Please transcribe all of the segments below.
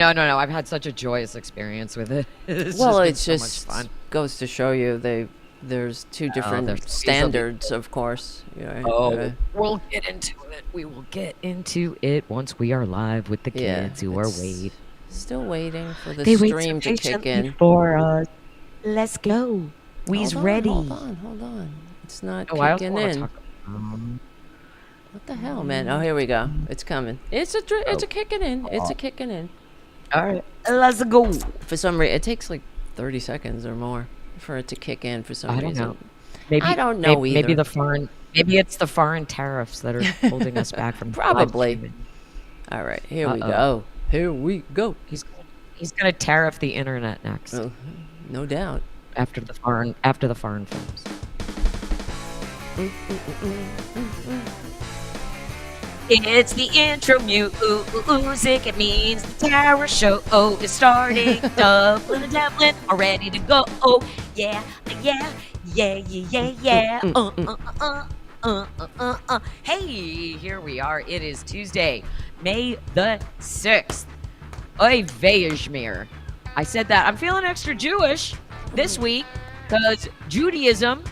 No. I've had such a joyous experience with it. It's Well, just been it so much just fun. goes to show you there's two There's different always standards, of course. Yeah, we'll get into it. We will get into it once we are live with the yeah. kids who are waiting. Still waiting for the They wait so stream to kick patiently in. for us. Let's go. We's ready. Hold on. It's not Oh, I also kicking want to in. talk. What the hell, man? Oh, here we go. It's coming. It's a kicking in. It's a kicking in. All right, let's go. For some reason, it takes like 30 seconds or more for it to kick in. For some I don't reason, know. Maybe I don't know either. Maybe it's the foreign tariffs that are holding us back from Probably. live streaming. All right, here we go. Here we go. He's gonna tariff the internet next. Oh, no doubt. After the foreign films. It's the intro music. It means the Tara show is starting. Dublin and Devlin are ready to go. Yeah. Hey, here we are. It is Tuesday, May the 6th. Oy veyishmir. I said that. I'm feeling extra Jewish this week because Judaism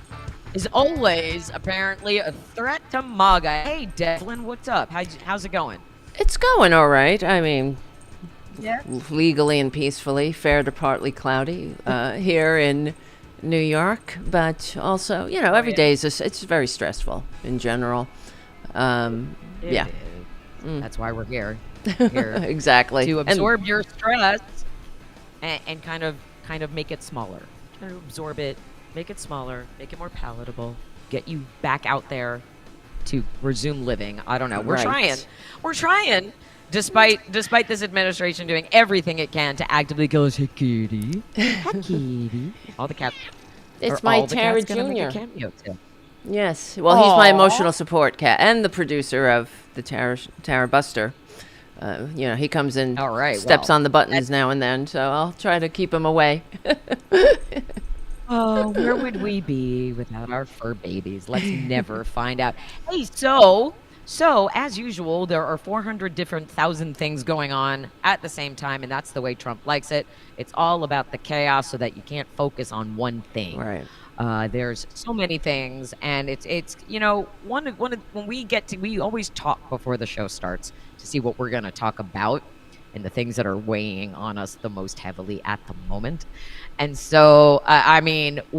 is always apparently a threat to MAGA. Hey, Devlin, what's up? How's it going? It's going all right. I mean, Yeah. legally and peacefully, fair to partly cloudy here in New York, but also, every day it's very stressful in general. Yeah. That's why we're here. Exactly. To absorb your stress and kind of make it smaller. Try to absorb it, make it smaller, make it more palatable, get you back out there to resume living. I don't know. We're trying. We're trying. Despite this administration doing everything it can to actively kill us. Hey, kitty. Hi, kitty. All the cats. It's my Tara Jr. Jr. Yes. Well, he's my emotional support cat and the producer of the Tarabuster. He comes in, steps on the buttons now and then, so I'll try to keep him away. Oh, where would we be without our fur babies? Let's never find out. Hey, so as usual, there are 400 different thousand things going on at the same time, and that's the way Trump likes it. It's all about the chaos so that you can't focus on one thing. Right. There's so many things, and it's when we always talk before the show starts to see what we're going to talk about and the things that are weighing on us the most heavily at the moment. And so,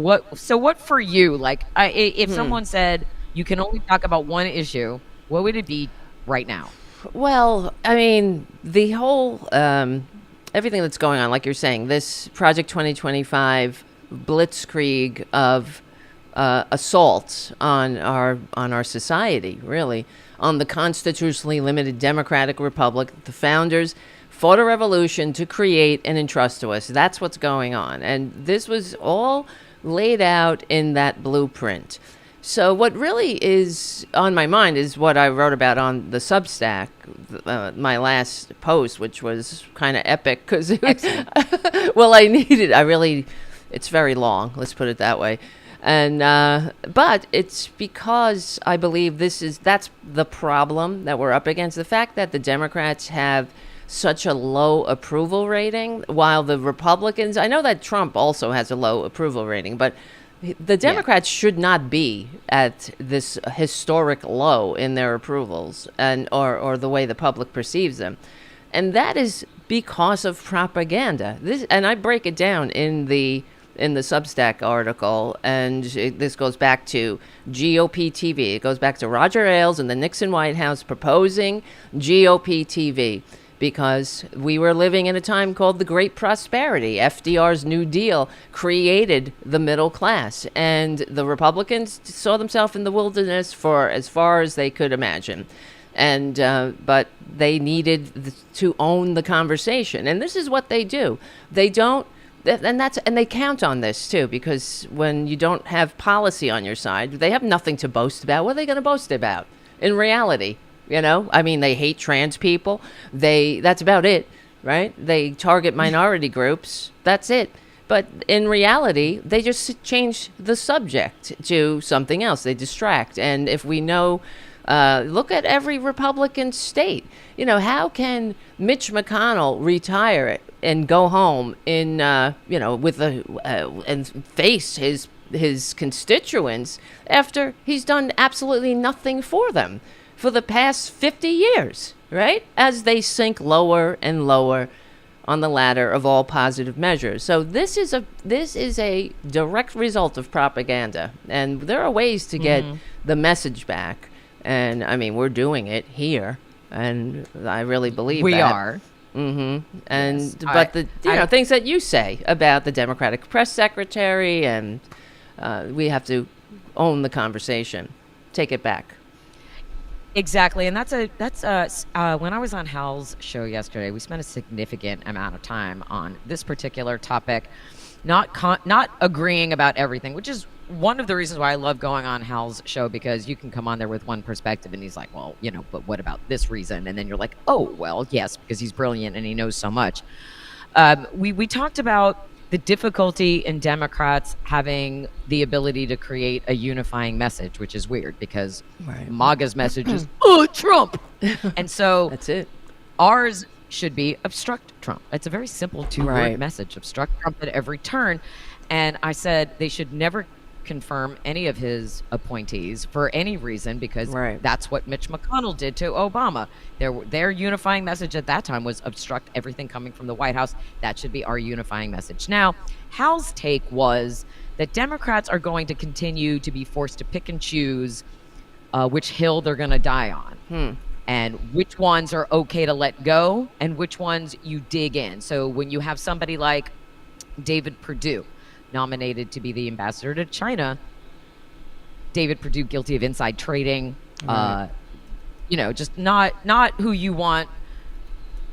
what for you? Like, if someone said you can only talk about one issue, what would it be right now? Well, I mean, the whole everything that's going on, like you're saying, this Project 2025 blitzkrieg of assaults on our society, really, on the constitutionally limited democratic republic. The founders fought a revolution to create and entrust to us. That's what's going on. And this was all laid out in that blueprint. So what really is on my mind is what I wrote about on the Substack, my last post, which was kind of epic because well, it's very long, let's put it that way. And but it's because I believe that's the problem that we're up against. The fact that the Democrats have such a low approval rating, while the Republicans, I know that Trump also has a low approval rating, but the Democrats should not be at this historic low in their approvals or the way the public perceives them. And that is because of propaganda. And I break it down in the Substack article, and this goes back to GOP TV. It goes back to Roger Ailes and the Nixon White House proposing GOP TV because we were living in a time called the Great Prosperity. FDR's New Deal created the middle class, and the Republicans saw themselves in the wilderness for as far as they could imagine. And but they needed to own the conversation, and this is what they do. They don't. And they count on this too, because when you don't have policy on your side, they have nothing to boast about. What are they going to boast about in reality? I mean, they hate trans people. That's about it, right? They target minority groups. That's it. But in reality, they just change the subject to something else. They distract. And if we know Look at every Republican state. How can Mitch McConnell retire and go home with and face his constituents after he's done absolutely nothing for them for the past 50 years, right? As they sink lower and lower on the ladder of all positive measures. So this is a direct result of propaganda, and there are ways to get the message back. And I mean, we're doing it here, and I really believe we that. are. Mm-hmm. And yes. But things that you say about the Democratic press secretary, and we have to own the conversation, take it back. Exactly, and that's when I was on Hal's show yesterday, we spent a significant amount of time on this particular topic, not agreeing about everything, which is one of the reasons why I love going on Hal's show, because you can come on there with one perspective and he's like, well, but what about this reason? And then you're like, oh, well, yes, because he's brilliant and he knows so much. We talked about the difficulty in Democrats having the ability to create a unifying message, which is weird because MAGA's message is, oh, Trump. And so that's it. Ours should be obstruct Trump. It's a very simple two-word message, obstruct Trump at every turn. And I said they should never confirm any of his appointees for any reason, because that's what Mitch McConnell did to Obama. Their unifying message at that time was obstruct everything coming from the White House. That should be our unifying message. Now, Hal's take was that Democrats are going to continue to be forced to pick and choose which hill they're going to die on. And which ones are okay to let go and which ones you dig in. So when you have somebody like David Perdue nominated to be the ambassador to China, David Perdue guilty of inside trading, just not who you want.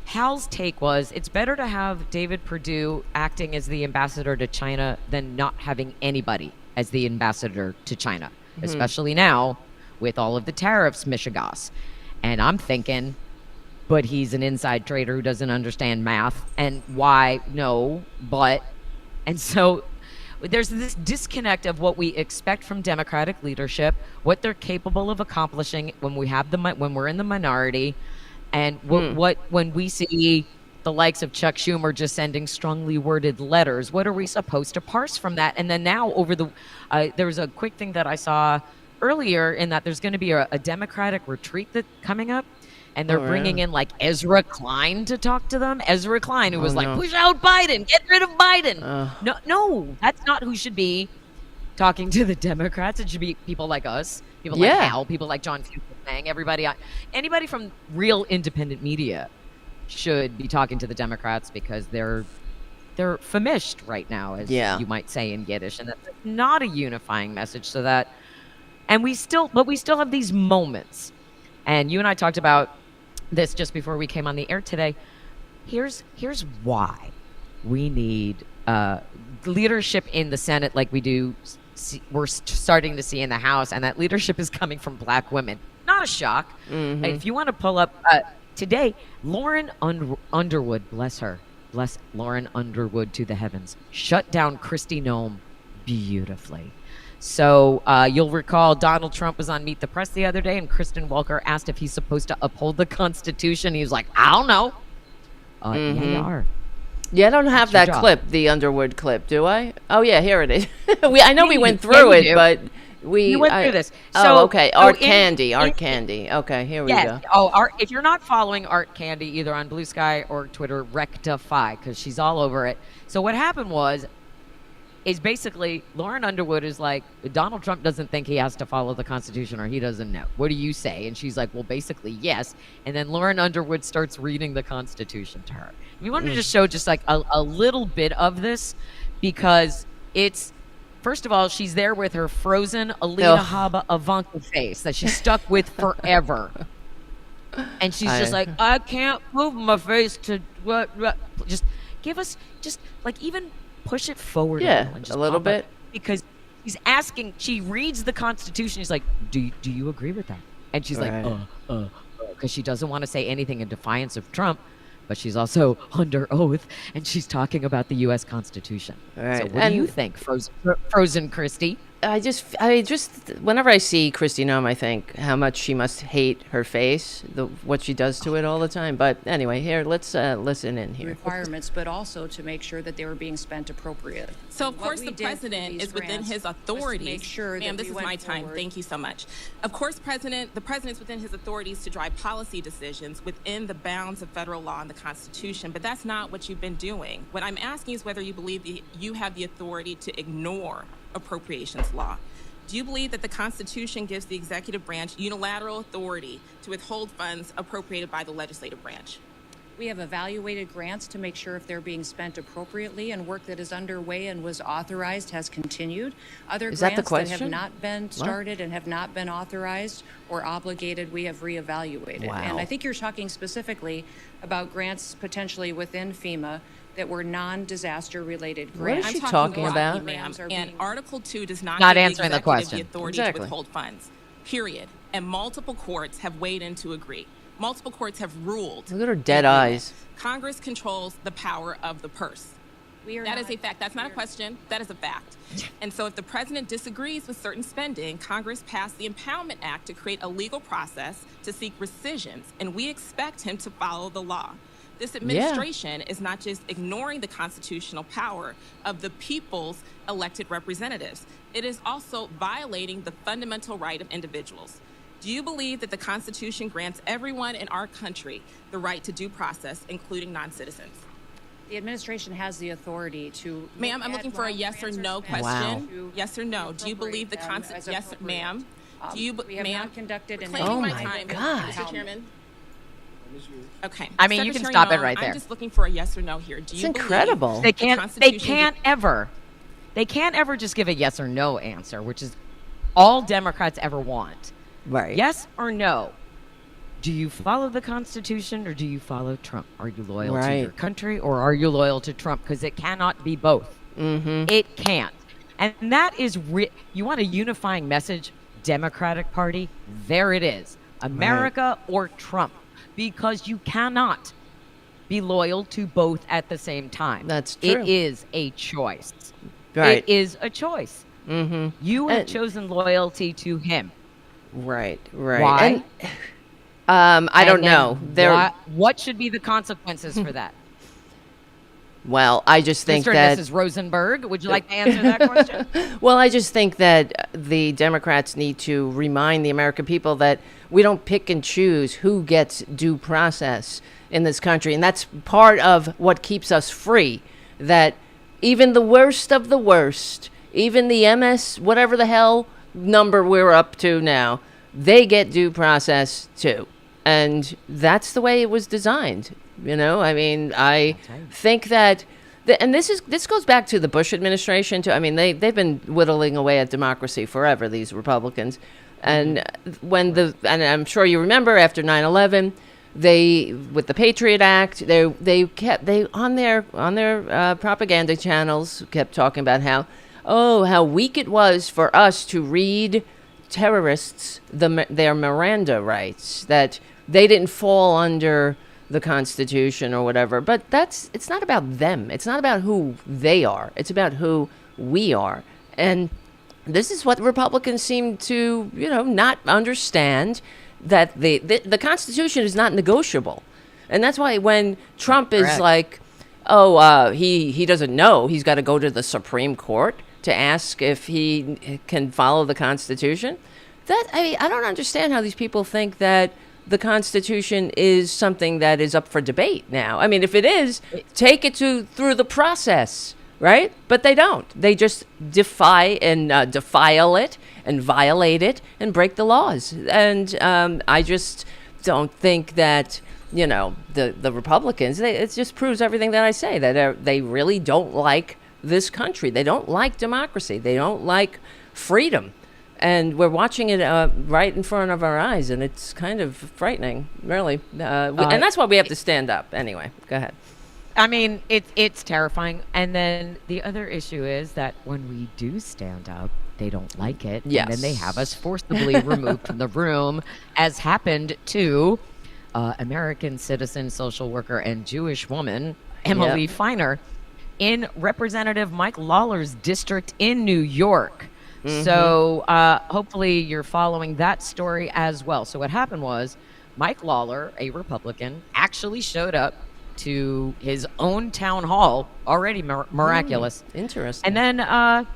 Hal's take was it's better to have David Perdue acting as the ambassador to China than not having anybody as the ambassador to China, especially now with all of the tariffs, Michigas. And I'm thinking, but he's an inside trader who doesn't understand math. And why? No, but. And so there's this disconnect of what we expect from Democratic leadership, what they're capable of accomplishing when we're in the minority, and when we see the likes of Chuck Schumer just sending strongly worded letters. What are we supposed to parse from that? And then now there was a quick thing that I saw earlier in that there's going to be a Democratic retreat coming up. And they're bringing in like Ezra Klein to talk to them. Ezra Klein, who was push out Biden, get rid of Biden. No, that's not who should be talking to the Democrats. It should be people like us, people like Hal, people like John Fugelsang, anybody from real independent media should be talking to the Democrats, because they're famished right now, as you might say in Yiddish, and that's not a unifying message. So that, and we still have these moments. And you and I talked about this just before we came on the air today. Here's why we need leadership in the Senate like we're starting to see in the House, and that leadership is coming from Black women. Not a shock. If you want to pull up today, Lauren Underwood, bless Lauren Underwood to the heavens, shut down Kristi Noem beautifully. So you'll recall Donald Trump was on Meet the Press the other day, and Kristen Welker asked if he's supposed to uphold the Constitution. He was like, I don't know. Yeah, you are. Yeah, I don't have that clip, the Underwood clip, do I? Oh, yeah, here it is. I know we went through it, but we went through this. So, okay, Art Candy. Okay, here we go. Oh, if you're not following Art Candy either on Blue Sky or Twitter, rectify, because she's all over it. So what happened is basically Lauren Underwood is like, Donald Trump doesn't think he has to follow the Constitution, or he doesn't know. What do you say? And she's like, well, basically, yes. And then Lauren Underwood starts reading the Constitution to her. We wanted to just show just like a little bit of this, because it's, first of all, she's there with her frozen Alina Habba Ivanka face that she's stuck with forever. And she's just like, I can't move my face to what, just give us, just like even push it forward a little bit, because he's asking, she reads the Constitution, he's like, do you agree with that? And she's like, because she doesn't want to say anything in defiance of Trump, but she's also under oath, and she's talking about the U.S. Constitution. So what do you think, frozen Christie? I just, whenever I see Kristi Noem, I think how much she must hate her face, what she does to it all the time. But anyway, here, let's listen in here. Requirements, but also to make sure that they were being spent appropriately. So, of course, the president is within his authorities. Sure, ma'am, this is my time. Thank you so much. Of course, the president's within his authorities to drive policy decisions within the bounds of federal law and the Constitution, but that's not what you've been doing. What I'm asking is whether you believe you have the authority to ignore appropriations law. Do you believe that the Constitution gives the executive branch unilateral authority to withhold funds appropriated by the legislative branch? We have evaluated grants to make sure if they're being spent appropriately, and work that is underway and was authorized has continued. Other grants that have not been started and have not been authorized or obligated, we have reevaluated. Wow. And I think you're talking specifically about grants potentially within FEMA that were non-disaster related grants. What is she talking about? Ma'am, and Article 2 does not Not give answering the the question. executive the authority to withhold funds, period. And multiple courts have weighed in to agree. Multiple courts have ruled. Look at her dead eyes. Congress controls the power of the purse. That is a fact. That's not a question. That is a fact. And so if the president disagrees with certain spending, Congress passed the Impoundment Act to create a legal process to seek rescissions, and we expect him to follow the law. This administration is not just ignoring the constitutional power of the people's elected representatives. It is also violating the fundamental right of individuals. Do you believe that the Constitution grants everyone in our country the right to due process, including non-citizens? The administration has the authority to... Ma'am, I'm looking for a yes or no question. Wow. Yes or no. Do you believe the Constitution... Yes, ma'am. Do you... We have not conducted an... Oh, my God. Mr. Chairman. Okay. I mean, you can stop it right there. I'm just looking for a yes or no here. Do you It's incredible. They can't ever just give a yes or no answer, which is all Democrats ever want. Right. Yes or no? Do you follow the Constitution or do you follow Trump? Are you loyal to your country or are you loyal to Trump? Because it cannot be both. Mm-hmm. It can't. And that is, you want a unifying message, Democratic Party? There it is. America or Trump. Because you cannot be loyal to both at the same time. That's true. It is a choice. Right. It is a choice. Mm-hmm. You have chosen loyalty to him. Right. Why? And, I don't know. What should be the consequences for that? Well, I just think Mr. that... and Mrs. Rosenberg, would you like to answer that question? Well, I just think that the Democrats need to remind the American people that we don't pick and choose who gets due process in this country. And that's part of what keeps us free. That even the worst of the worst, even the MS, whatever the hell number we're up to now, they get due process too. And that's the way it was designed. You know, I mean, I think that, and this goes back to the Bush administration too. I mean, they've been whittling away at democracy forever, these Republicans. And when and I'm sure you remember after 9/11, they, with the Patriot Act, they on their propaganda channels kept talking about how weak it was for us to read terrorists their Miranda rights, that they didn't fall under the Constitution or whatever. But it's not about them. It's not about who they are. It's about who we are. And this is what Republicans seem to, not understand, that the Constitution is not negotiable. And that's why when Trump is like, he doesn't know, he's got to go to the Supreme Court to ask if he can follow the Constitution. I don't understand how these people think that the Constitution is something that is up for debate now. I mean, if it is, take it through the process, right? But they don't. They just defile it and violate it and break the laws. And I just don't think that, the Republicans, it just proves everything that I say, that they really don't like this country. They don't like democracy. They don't like freedom. And we're watching it right in front of our eyes, and it's kind of frightening, really. And that's why we have to stand up. Anyway, go ahead. I mean, it's terrifying. And then the other issue is that when we do stand up, they don't like it. Yes. And then they have us forcibly removed from the room, as happened to American citizen, social worker, and Jewish woman, Emily Feiner, in Representative Mike Lawler's district in New York. So hopefully you're following that story as well. So what happened was Mike Lawler, a Republican, actually showed up to his own town hall, already miraculous. Interesting. And then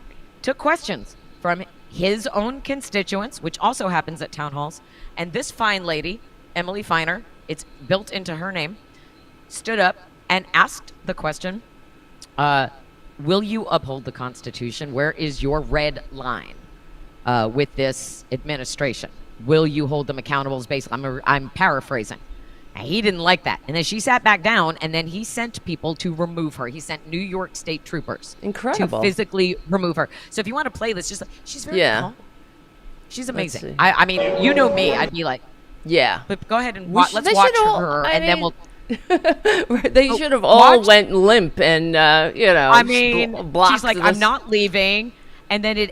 took questions from his own constituents, which also happens at town halls. And this fine lady, Emily Feiner, it's built into her name, stood up and asked the question, will you uphold the Constitution? Where is your red line with this administration? Will you hold them accountable? Basically, I'm paraphrasing. And he didn't like that. And then she sat back down, and then he sent people to remove her. He sent New York State troopers Incredible. to physically remove her. So if you want to play this, just she's very calm. She's amazing. see. I mean, you know me. I'd be like, Yeah. but go ahead and We let's they watch should all- her, I and then mean- we'll. They should have all watch- went limp and, I mean, blocked she's like, this. I'm not leaving. And then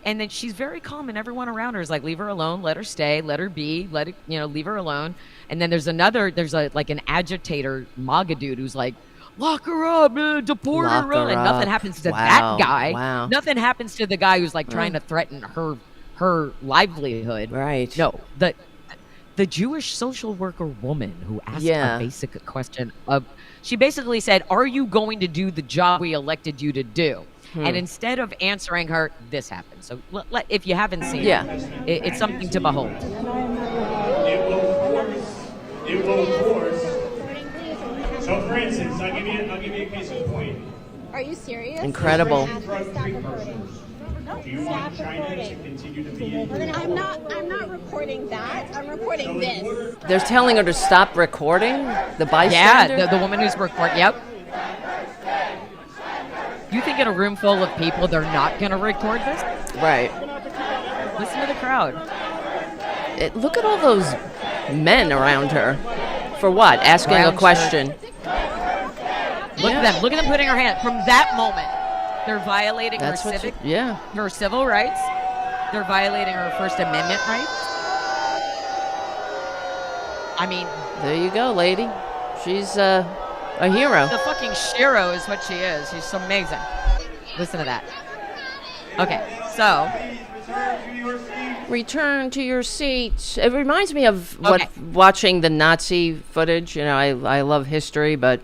and then she's very calm, and everyone around her is like, leave her alone, let her stay, let her be, leave her alone. And then there's like an agitator MAGA dude who's like, lock her up, deport Lock her, her and nothing up. happens to Wow. that guy. Wow. Nothing happens to the guy who's like trying to threaten her livelihood. Right. No, the Jewish social worker woman who asked a basic question she basically said, are you going to do the job we elected you to do? And instead of answering her, this happened. So if you haven't seen it, it's something to behold. It will force. So, for instance, I'll give you a case in point. Are you serious? Incredible. Do you want China to continue to be in? I'm not reporting that. I'm reporting this. They're telling her to stop recording the bystander? Yeah, the woman who's recording. Yep. You think in a room full of people, they're not going to record this? Right. Listen to the crowd. Look at all those men around her. For what? Asking Brown a question. Look at them. Look at them putting her hand. From that moment, they're violating her her civil rights. They're violating her First Amendment rights. I mean, There you go, lady. She's a hero. the fucking Shiro is what she is. She's amazing. Listen to that. Okay, so Return to your seat. It reminds me of watching the Nazi footage. I love history, but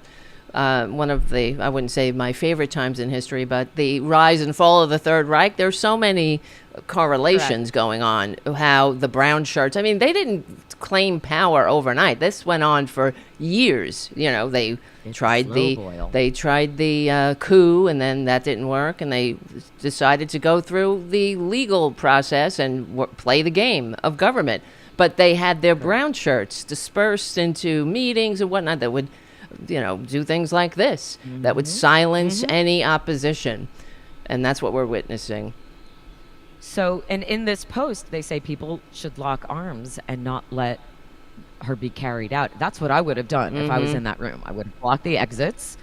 one of the, I wouldn't say my favorite times in history, but the rise and fall of the Third Reich. There's so many correlations going on. How the brown shirts, I mean, they didn't claim power overnight. This went on for years. They tried the coup, and then that didn't work, and they decided to go through the legal process and play the game of government. But they had their brown shirts dispersed into meetings and whatnot that would do things like this, that would silence any opposition. And that's what we're witnessing. So, and in this post, they say people should lock arms and not let her be carried out. That's what I would have done if I was in that room. I would have blocked the exits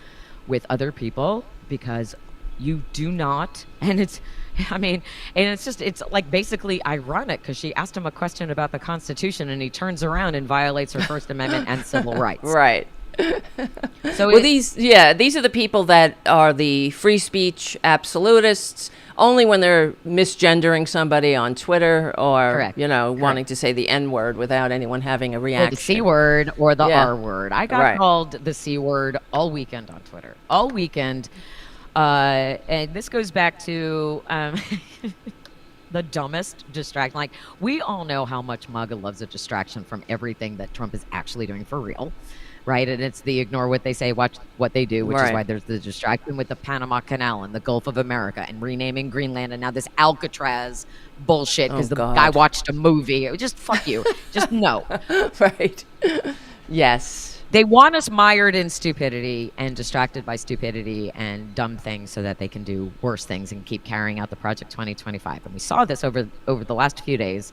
with other people, because you do not, and it's like basically ironic, because she asked him a question about the Constitution, and he turns around and violates her First Amendment and civil rights. Right. So these are the people that are the free speech absolutists, only when they're misgendering somebody on Twitter or wanting to say the N word without anyone having a reaction. Or the C word or the R word. I got called the C word all weekend on Twitter. All weekend. And this goes back to the dumbest distraction. Like, we all know how much MAGA loves a distraction from everything that Trump is actually doing for real. Right, and it's the ignore what they say, watch what they do, which is why there's the distraction with the Panama Canal and the Gulf of America and renaming Greenland, and now this Alcatraz bullshit because the guy watched a movie. It was just fuck you, just no. Right. Yes. They want us mired in stupidity and distracted by stupidity and dumb things so that they can do worse things and keep carrying out the Project 2025. And we saw this over the last few days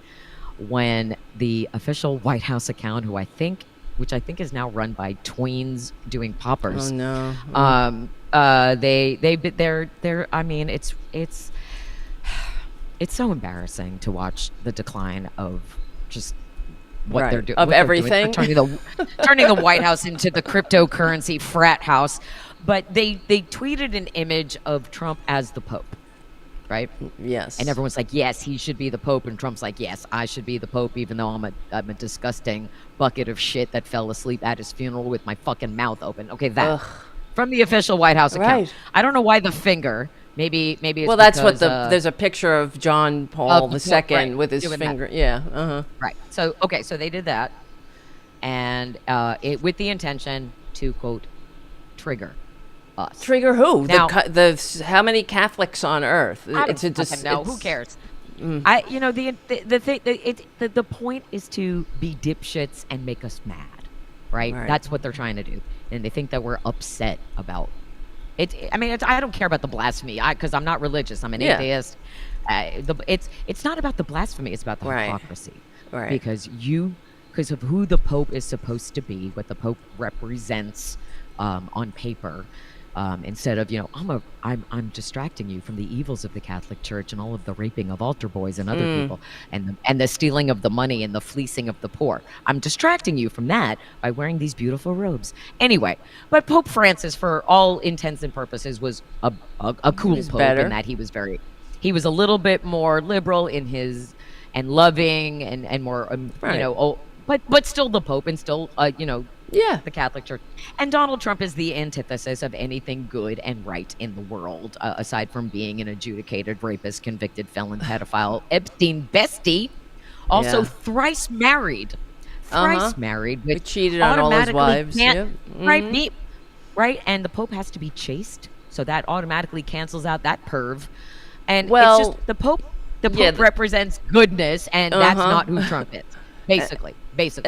when the official White House account, which I think is now run by tweens doing poppers. Oh no. They're I mean, it's so embarrassing to watch the decline of just what they're doing. Of everything. Turning the White House into the cryptocurrency frat house. But they tweeted an image of Trump as the Pope. right? Yes. And everyone's like, yes, he should be the Pope. And Trump's like, yes, I should be the Pope, even though I'm a disgusting bucket of shit that fell asleep at his funeral with my fucking mouth open. Okay, that. Ugh. From the official White House account. Right. I don't know why the finger. Maybe it's well, that's because, what there's a picture of John Paul II with his finger. That. Yeah. Uh-huh. Right. So they did that, and it with the intention to quote trigger us. Trigger who? Now, how many Catholics on earth? I don't know. Who cares? The point is to be dipshits and make us mad, right? That's what they're trying to do, and they think that we're upset about it. I mean, I don't care about the blasphemy because I'm not religious. I'm an atheist. It's not about the blasphemy. It's about the hypocrisy, right? Because of who the Pope is supposed to be, what the Pope represents on paper. Instead of, I'm distracting you from the evils of the Catholic Church and all of the raping of altar boys and other people and the stealing of the money and the fleecing of the poor. I'm distracting you from that by wearing these beautiful robes. Anyway, but Pope Francis, for all intents and purposes, was a cool Pope in that he was a little bit more liberal in his and loving and more, but still the Pope and still, the Catholic Church. And Donald Trump is the antithesis of anything good and right in the world, aside from being an adjudicated rapist, convicted felon, pedophile, Epstein bestie, also thrice married. Married. Which cheated on all his wives. Yep. Right? Right? And the Pope has to be chaste, so that automatically cancels out that perv. And it's just the Pope represents goodness, and that's not who Trump is. Basically,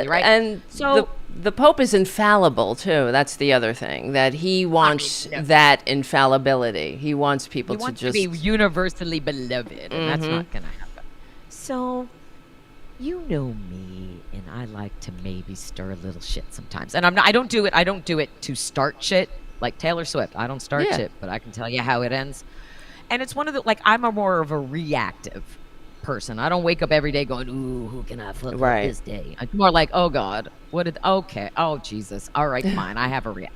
right? And so the Pope is infallible too. That's the other thing, that he wants that infallibility. He wants people to be universally beloved, and that's not going to happen. So, you know me, and I like to maybe stir a little shit sometimes. And I don't do it to start shit like Taylor Swift. I don't start shit, but I can tell you how it ends. And it's one of the I'm more of a reactive person. I don't wake up every day going, ooh, who can I fuck with this day? I'm more like, oh God, oh Jesus, all right, fine, I have a react.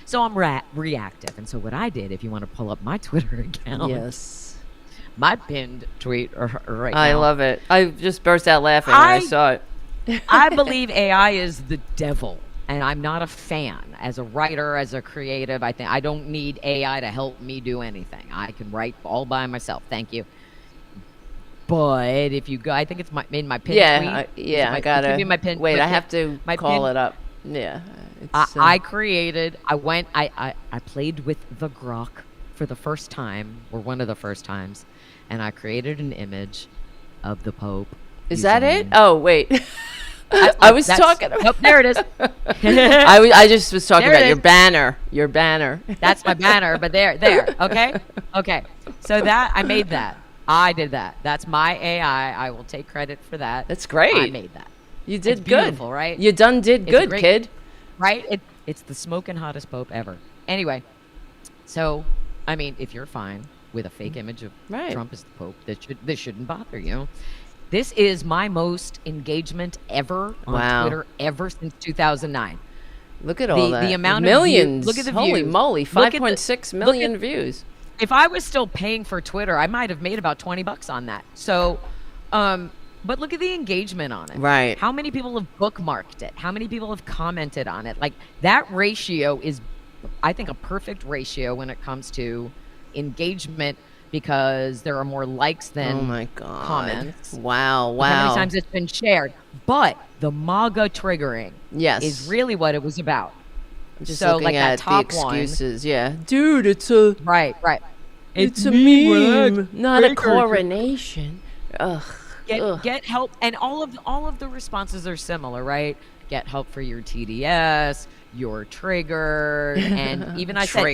So I'm reactive. And so what I did, if you want to pull up my Twitter account, my pinned tweet right now. I love it. I just burst out laughing when I saw it. I believe AI is the devil, and I'm not a fan. As a writer, as a creative, I think I don't need AI to help me do anything. I can write all by myself. Thank you. But if you go, I think it's in my pin tweet. I gotta. My pin, wait, I have to call it up. Yeah. I played with the grok for the first time, or one of the first times, and I created an image of the Pope. Is that it? Oh, wait. I was talking. Nope, there it is. I just was talking about your banner. Your banner. That's my banner, but there. Okay. So I made that. I did that. That's my AI. I will take credit for that. That's great. I made that. You did it's good. Beautiful, right? You did good, kid. Right? It's the smoking hottest Pope ever. Anyway, so, I mean, if you're fine with a fake image of Trump as the Pope, this shouldn't bother you. This is my most engagement ever on Twitter ever since 2009. Look at all that. The amount millions. Of views. Look at the Holy views. Moly, 5.6 million views. If I was still paying for Twitter, I might have made about $20 on that. So, but look at the engagement on it. Right. How many people have bookmarked it? How many people have commented on it? Like, that ratio is, I think, a perfect ratio when it comes to engagement, because there are more likes than comments. Wow. How many times it's been shared. But the MAGA triggering is really what it was about. Just so, looking like, at that top the excuses, one, dude, it's a right. It's a meme, not a coronation. Ugh. Get help, and all of the responses are similar, right? Get help for your TDS, you're triggered, and even I said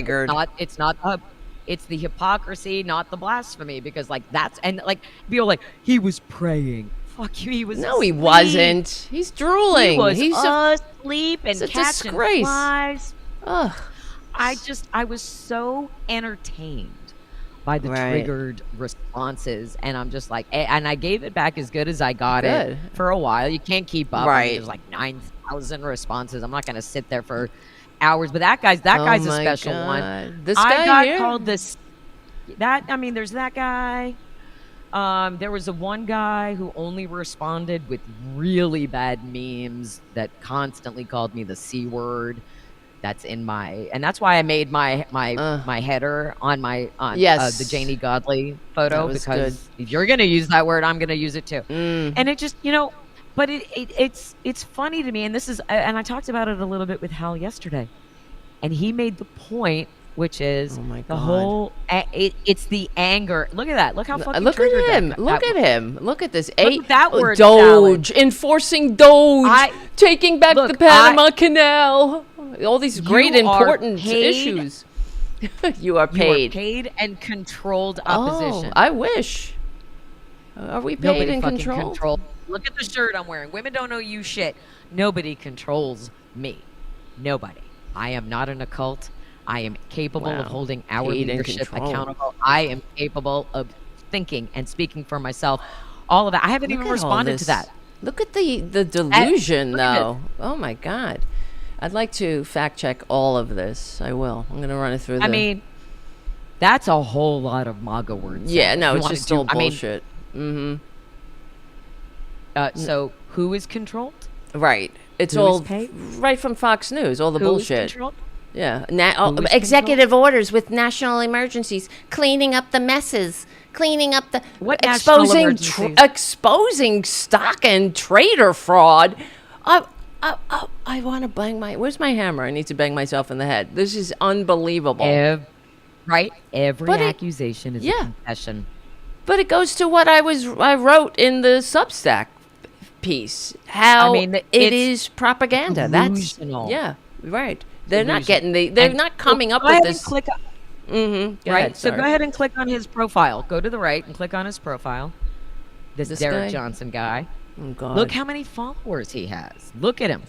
it's the hypocrisy, not the blasphemy, because that's people are like, he was praying. Fuck you, he was asleep. He wasn't. He's drooling. He's asleep and catching flies. Ugh. I was so entertained by the triggered responses, and I'm just like, and I gave it back as good as I got it for a while. You can't keep up. Right. There's like 9,000 responses. I'm not going to sit there for hours, but that guy's a special one. This guy I got here? called this. there's that guy. There was one guy who only responded with really bad memes that constantly called me the C word. That's and that's why I made my header on yes, the Janie Godley photo, because good. if you're gonna use that word, I'm gonna use it too. And it just, but it's funny to me, and I talked about it a little bit with Hal yesterday, and he made the point, which is the whole it's the anger. Look at that. Look how fucking look at him. Look at him. Look at this. Look at that word Doge, enforcing Doge, taking back the Panama Canal. All these great important issues. You are paid. You are paid and controlled opposition. I wish. Are we paid and controlled? Look at the shirt I'm wearing. Women don't know you shit. Nobody controls me. Nobody. I am not in a cult. I am capable of holding our leadership accountable. I am capable of thinking and speaking for myself. All of that. I haven't even responded to that. Look at the delusion, though. Oh, my God. I'd like to fact check all of this. I will. I'm going to run it through. I mean, that's a whole lot of MAGA words. Yeah, no, it's just all bullshit. So who is controlled? Right. It's all right from Fox News, all the bullshit. Yeah. Executive orders with national emergencies, cleaning up the messes, cleaning up the exposing stock and trader fraud. I want to bang where's my hammer? I need to bang myself in the head. This is unbelievable. Every accusation is a confession. But it goes to what I wrote in the Substack piece. How it is propaganda. Delusional. That's right. They're not getting they're not coming up with this. Right. So go ahead and click on his profile. Go to the right and click on his profile. This Derek Johnson guy. Oh, God. Look how many followers he has. Look at him.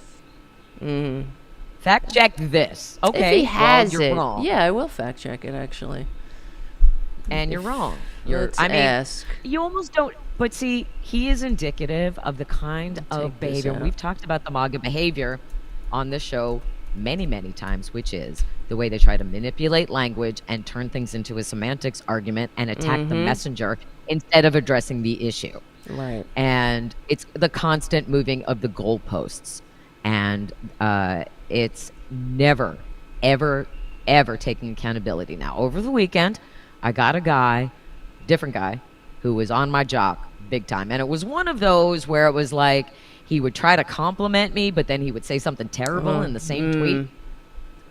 Fact check this. Okay, if he has you're wrong. Yeah, I will fact check it actually. And you're wrong. Ask. You almost don't. But see, he is indicative of the kind of behavior. We've talked about the MAGA behavior on this show many, many times, which is the way they try to manipulate language and turn things into a semantics argument and attack the messenger instead of addressing the issue. Right. And it's the constant moving of the goalposts. And it's never, ever, ever taking accountability. Now, over the weekend, I got a different guy, who was on my jock big time. And it was one of those where it was like he would try to compliment me, but then he would say something terrible in the same tweet.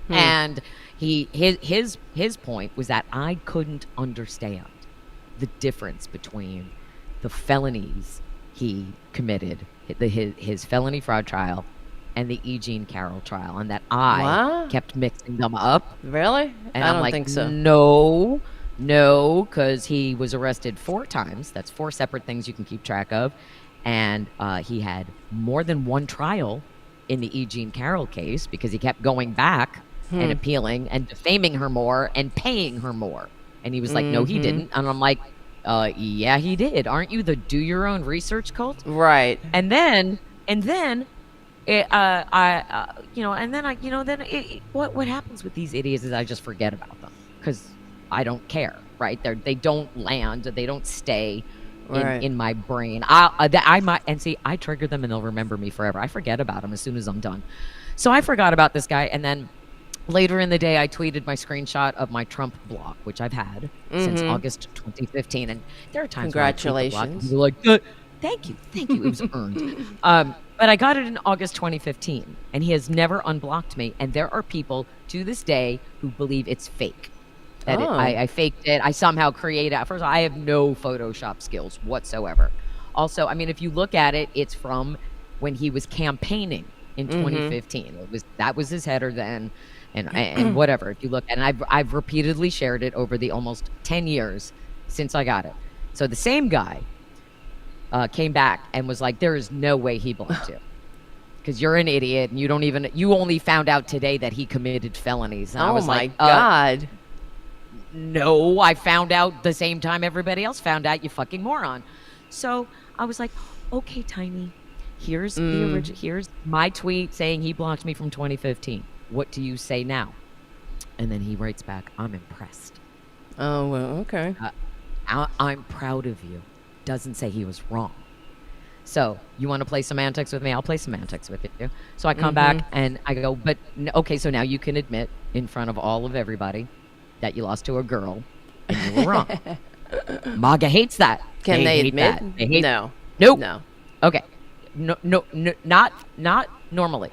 And his point was that I couldn't understand the difference between the felonies he committed, his felony fraud trial, and the E. Jean Carroll trial, and that I kept mixing them up. Really? And I I'm don't like, think so. No, because he was arrested 4 times. That's 4 separate things you can keep track of. And he had more than one trial in the E. Jean Carroll case because he kept going back and appealing and defaming her more and paying her more. And he was like, no, he didn't. And I'm like, yeah, he did. Aren't you the do your own research cult? Right. And then what happens with these idiots is I just forget about them because I don't care, right? They don't land, they don't stay in my brain. I trigger them and they'll remember me forever. I forget about them as soon as I'm done. So I forgot about this guy, and then later in the day, I tweeted my screenshot of my Trump block, which I've had since August 2015. And there are times congratulations. You're like, thank you, it was earned. But I got it in August 2015, and he has never unblocked me. And there are people to this day who believe it's fake. That I faked it. I somehow created it. First of all, I have no Photoshop skills whatsoever. Also, I mean, if you look at it, it's from when he was campaigning in 2015. That was his header then, and whatever. If you look, and I've repeatedly shared it over the almost 10 years since I got it. So the same guy came back and was like, "There is no way he blocked you." Because you're an idiot, and you only found out today that he committed felonies. And I was my God. No, I found out the same time everybody else found out, you fucking moron. So I was like, okay, Tiny, here's here's my tweet saying he blocked me from 2015. What do you say now? And then he writes back, I'm impressed. Oh, well, okay. I'm proud of you. Doesn't say he was wrong. So you want to play semantics with me? I'll play semantics with you. So I come back and I go, but okay, so now you can admit in front of all of everybody that you lost to a girl and you were wrong. MAGA hates that. Can they admit? That. They hate No. Nope. No. Okay. No, not normally.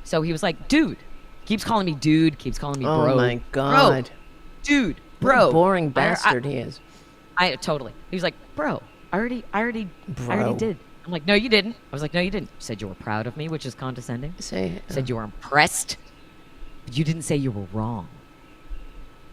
So he was like, dude. Keeps calling me dude. Keeps calling me bro. Oh my God. Bro. Dude. What Bro. a boring bastard he is. I totally. He was like, bro. I already Bro. did. I'm like, no, you didn't. I was like, no, you didn't. You said you were proud of me, which is condescending. Said you were impressed, but you didn't say you were wrong.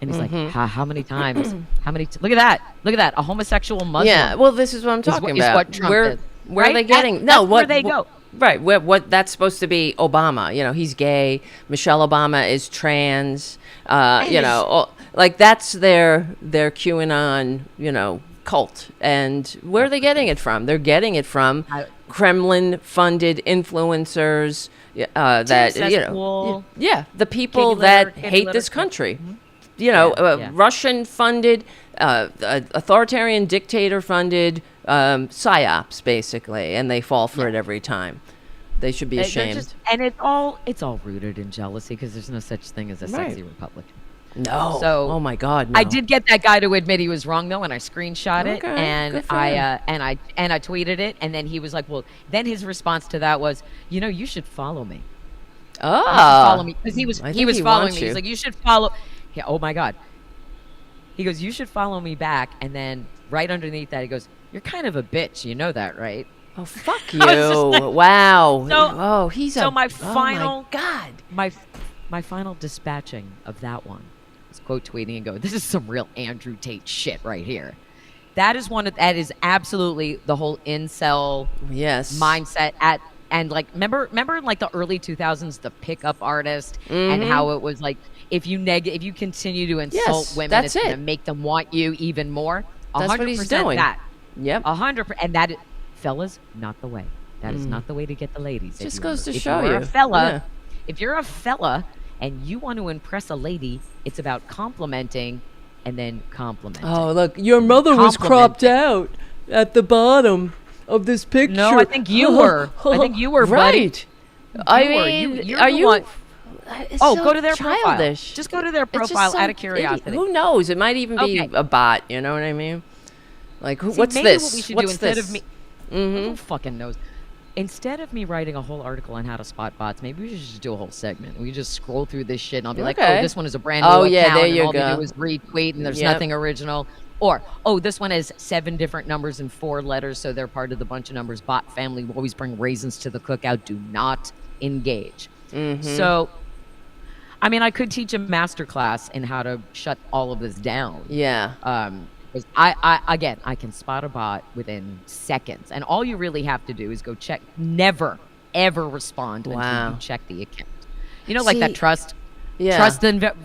And he's like, how many times? Look at that. A homosexual Muslim. Yeah, well, this is what I'm talking about. Is what Trump is. Where right? are they getting? Where they go. Right. What that's supposed to be Obama. You know, he's gay. Michelle Obama is trans. You know, like that's their QAnon, you know, cult. And where are they getting it from? They're getting it from Kremlin-funded influencers that, you know, the people that hate this country. You know, Russian-funded, authoritarian dictator-funded psyops, basically, and they fall for it every time. They should be ashamed. And it's all rooted in jealousy because there's no such thing as a sexy Republican. No. So, oh my God, no. I did get that guy to admit he was wrong though, and I screenshot it and I tweeted it, and then he was like, "Well," then his response to that was, "You know, you should follow me." Oh, follow me because he was following me. You. He's like, "You should follow." Yeah, oh my God. He goes, "You should follow me back," and then right underneath that, he goes, "You're kind of a bitch. You know that, right?" Oh, fuck you! Like, wow. So, he's my final God. My final dispatching of that one was quote tweeting and go, "This is some real Andrew Tate shit right here." That is absolutely the whole incel mindset and like remember in like the early 2000s the pickup artist and how it was like if you continue to insult women, it's going to make them want you even more. 100% that's what he's doing. That. Yep. 100%. And that, fellas, not the way. That is not the way to get the ladies. Just goes to if show you're you. A fella, if you're a fella and you want to impress a lady, it's about complimenting and then complimenting. Oh, look, your mother was cropped out at the bottom of this picture. No, I think you were. Right. Buddy. Are you? Go to their childish. Profile. Just go to their profile out of curiosity. Who knows? It might even be a bot. You know what I mean? Like, what's this? What we should do instead of me? Who fucking knows? Instead of me writing a whole article on how to spot bots, maybe we should just do a whole segment. We just scroll through this shit, and I'll be like, "Oh, this one is a brand new account, there you and all go. they do is retweet, and there's nothing original." Or, "Oh, this one has 7 different numbers and 4 letters, so they're part of the bunch of numbers. Bot family will always bring raisins to the cookout. Do not engage." So, I mean, I could teach a master class in how to shut all of this down. Yeah. Because I can spot a bot within seconds, and all you really have to do is go check. Never, ever respond until you check the account. You know, like that trust. Yeah.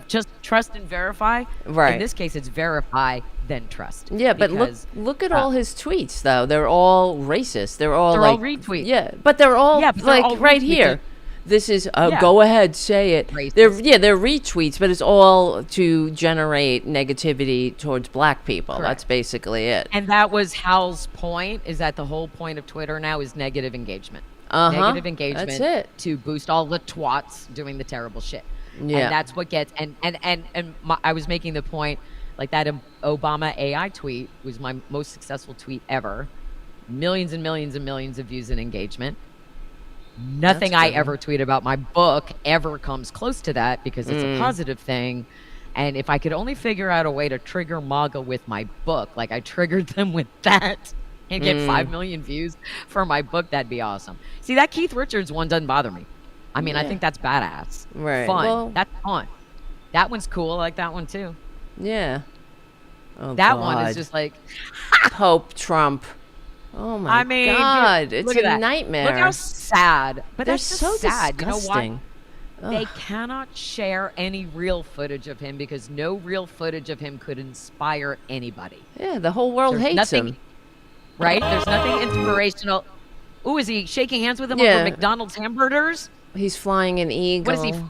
Just trust and verify. Right. In this case, it's verify then trust. Yeah, but look at all his tweets though. They're all racist. They're all retweets. Yeah, but they're all all right here. This is go ahead, say it. Racist. They're retweets, but it's all to generate negativity towards black people. Correct. That's basically it. And that was Hal's point, is that the whole point of Twitter now is negative engagement. Negative engagement. That's it. To boost all the twats doing the terrible shit. Yeah. And that's what gets I was making the point, like that Obama AI tweet was my most successful tweet ever. Millions and millions and millions of views and engagement. Nothing I ever tweet about my book ever comes close to that because it's a positive thing. And if I could only figure out a way to trigger MAGA with my book, like I triggered them with that and get 5 million views for my book, that'd be awesome. See, that Keith Richards one doesn't bother me. I mean, I think that's badass. Right. Fun. Well, that's fun. That one's cool. I like that one too. Yeah. Oh, that one is just like Pope Trump. Oh my God! It's a nightmare. Look how sad. But they're that's just so sad. disgusting. You know what? They cannot share any real footage of him because no real footage of him could inspire anybody. Yeah, the whole world hates him. Right? There's nothing inspirational. Ooh, is he shaking hands with him over McDonald's hamburgers? He's flying an eagle. What is he?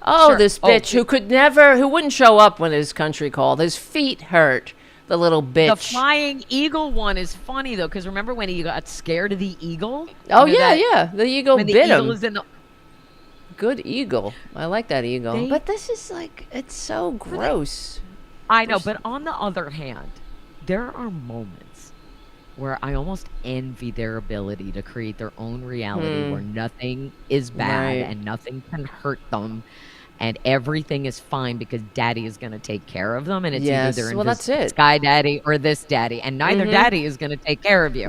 Oh, Sure. this bitch who wouldn't show up when his country called. His feet hurt. The little bitch. The flying eagle one is funny though, because remember when he got scared of the eagle? Oh yeah. The eagle when bit the eagle him. is in the Good eagle. I like that eagle. But this is like, it's so gross. I know, but on the other hand, there are moments where I almost envy their ability to create their own reality where nothing is bad and nothing can hurt them and everything is fine because daddy is going to take care of them, and it's either in Sky Daddy or this daddy, and neither daddy is going to take care of you.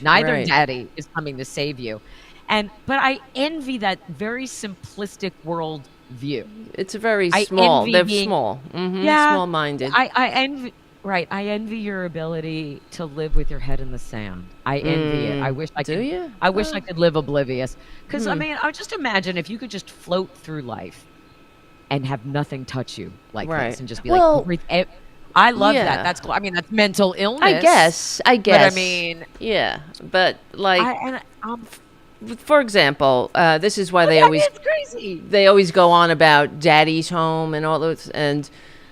Neither daddy is coming to save you. But I envy that very simplistic world view. It's a very small. They're small. Yeah, small-minded. I envy. Right, I envy your ability to live with your head in the sand. I envy it. I wish I could. Do you? I wish I could live oblivious. Because I mean, I just imagine if you could just float through life and have nothing touch you like this, and just be like, I love that. That's cool. I mean, that's mental illness. I guess. But I mean, but like. For example, this is why they always go on about daddy's home and all those, and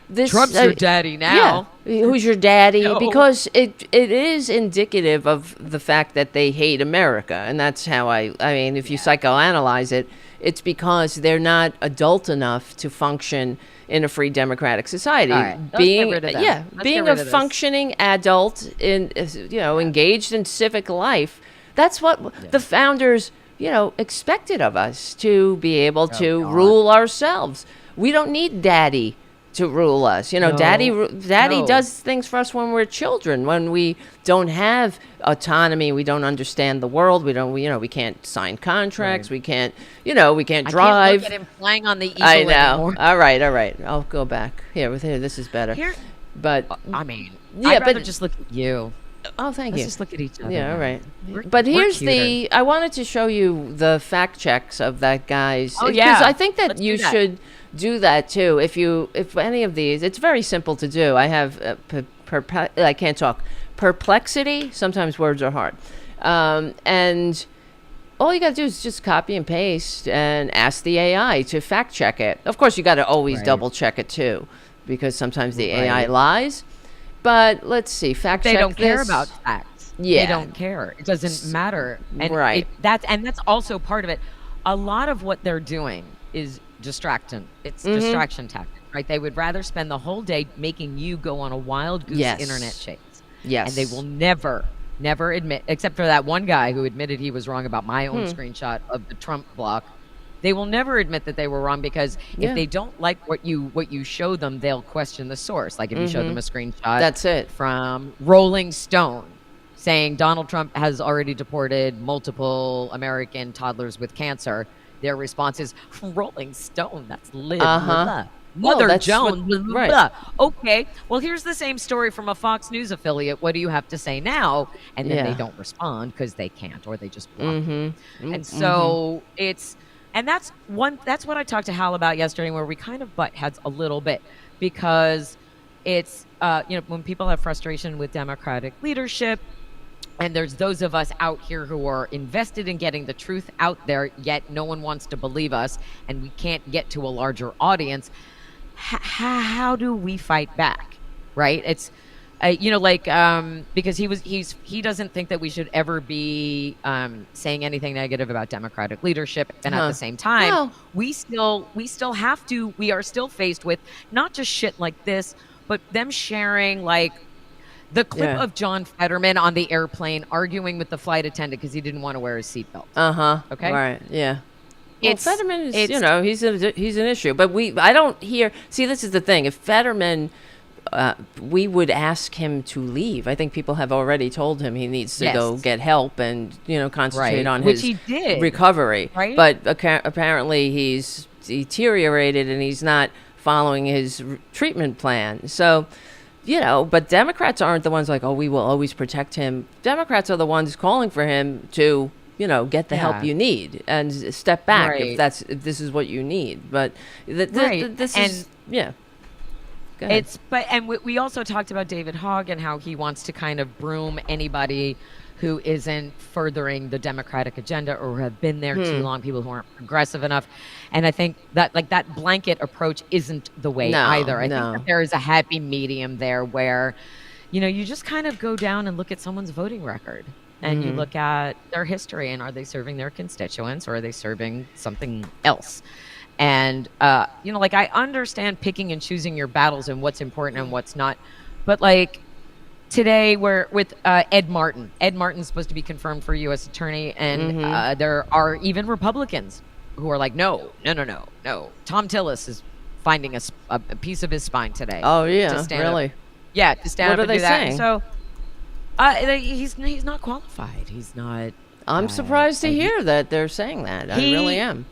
this Trump's your daddy now. Yeah. Who's your daddy? No. Because it is indicative of the fact that they hate America, and that's how I mean, if you psychoanalyze it, it's because they're not adult enough to function in a free democratic society. Being a functioning adult in engaged in civic life. That's what the founders, expected of us, to be able to rule ourselves. We don't need daddy to rule us. Daddy does things for us when we're children, when we don't have autonomy, we don't understand the world, we can't sign contracts, we can't drive. I can't look at him flying on the eagle I know. Anymore. All right. I'll go back. Here, this is better. But I mean, I'd rather just look at you. Oh, thank you. Let's just look at each other. Yeah, all right. But here's I wanted to show you the fact checks of that guy's. Oh, yeah. Because I think that you should do that too. If any of these, it's very simple to do. I have, I can't talk. Perplexity. Sometimes words are hard. And all you got to do is just copy and paste and ask the AI to fact check it. Of course, you got to always double check it too, because sometimes the AI lies. But let's see, fact check. They don't care about facts. Yeah, they don't care. It doesn't matter. And that's also part of it. A lot of what they're doing is distraction. It's distraction tactic, right? They would rather spend the whole day making you go on a wild goose internet chase. Yes, and they will never admit, except for that one guy who admitted he was wrong about my own screenshot of the Trump block. They will never admit that they were wrong, because if they don't like what you show them, they'll question the source. Like if you show them a screenshot from Rolling Stone saying Donald Trump has already deported multiple American toddlers with cancer, their response is, Rolling Stone, that's Liz. Mother Jones. Okay, well, here's the same story from a Fox News affiliate. What do you have to say now? And then they don't respond because they can't, or they just block you. And so And that's what I talked to Hal about yesterday, where we kind of butt heads a little bit, because it's when people have frustration with Democratic leadership, and there's those of us out here who are invested in getting the truth out there, yet no one wants to believe us, and we can't get to a larger audience. How do we fight back? Right? It's because he doesn't think that we should ever be saying anything negative about Democratic leadership, and at the same time, we are still faced with not just shit like this, but them sharing like the clip of John Fetterman on the airplane arguing with the flight attendant because he didn't want to wear his seatbelt. Okay. Right. Yeah. Fetterman is, he's an issue, but I don't hear. See, this is the thing. If Fetterman. We would ask him to leave. I think people have already told him he needs to go get help and concentrate on his recovery. Right. But apparently he's deteriorated and he's not following his treatment plan. So, but Democrats aren't the ones like, oh, we will always protect him. Democrats are the ones calling for him to get the help you need and step back if this is what you need. But this is. We also talked about David Hogg and how he wants to kind of broom anybody who isn't furthering the Democratic agenda or have been there too long, people who aren't progressive enough. And I think that like that blanket approach isn't the way either. I think that there is a happy medium there where, you know, you just kind of go down and look at someone's voting record and you look at their history and are they serving their constituents or are they serving something else? And, you know, like I understand picking and choosing your battles and what's important and what's not. But like today we're with Ed Martin. Ed Martin's supposed to be confirmed for U.S. attorney. And there are even Republicans who are like, no. Tom Tillis is finding a piece of his spine today. Oh, yeah, really? Yeah, to stand up and do that. Saying? So he's not qualified. He's not. I'm surprised to hear that they're saying that. I really am.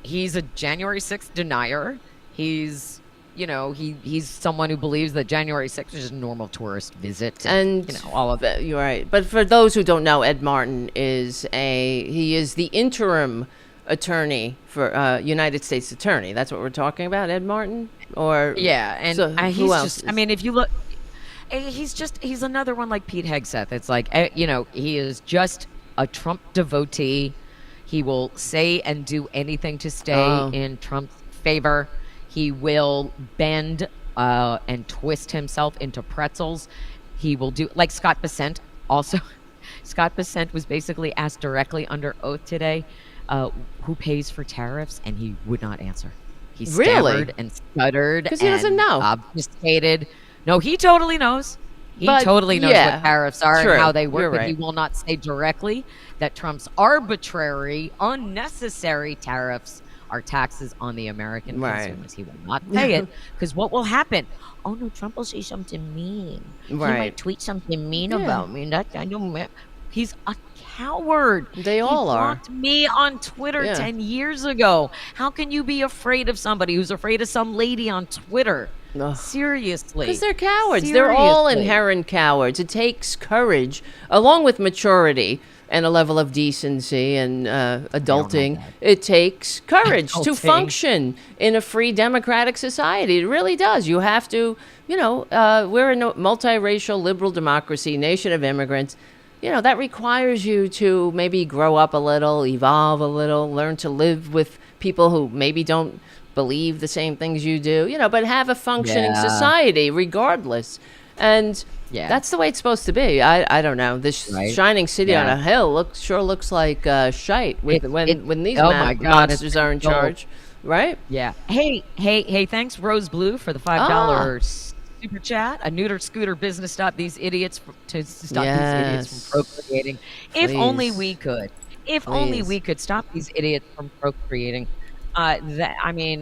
He's a January 6th denier. He's, you know, he's someone who believes that January 6th is just a normal tourist visit. And you know, all of it. You're right. But for those who don't know, Ed Martin is the interim attorney for United States attorney. That's what we're talking about, Ed Martin? Or yeah, and so he's just, I mean, if you look, he's another one like Pete Hegseth. It's like, you know, he is just a Trump devotee. He will say and do anything to stay in Trump's favor. He will bend and twist himself into pretzels. He will do, like Scott Bessent also. Scott Bessent was basically asked directly under oath today who pays for tariffs, and he would not answer. He stammered and stuttered because he doesn't know. Obfuscated. No, he totally knows. He totally knows what tariffs are and how they work, but he will not say directly that Trump's arbitrary, unnecessary tariffs are taxes on the American consumers. He will not say it because what will happen? Oh no, Trump will say something mean. He might tweet something mean about me. He's a coward. They all are. He blocked me on Twitter 10 years ago. How can you be afraid of somebody who's afraid of some lady on Twitter? Seriously. Because they're cowards. Seriously. They're all inherent cowards. It takes courage, along with maturity and a level of decency and adulting. It takes courage to function in a free democratic society. It really does. You have to, you know, we're a multiracial liberal democracy, nation of immigrants. You know, that requires you to maybe grow up a little, evolve a little, learn to live with people who maybe don't believe the same things you do, you know, but have a functioning society regardless. And that's the way it's supposed to be. I don't know. This shining city on a hill looks like shite when these monsters are in charge, right? Yeah. Hey, thanks Rose Blue for the $5 super chat. A neuter scooter business stop these idiots from procreating. If only we could. If only we could stop these idiots from procreating. But then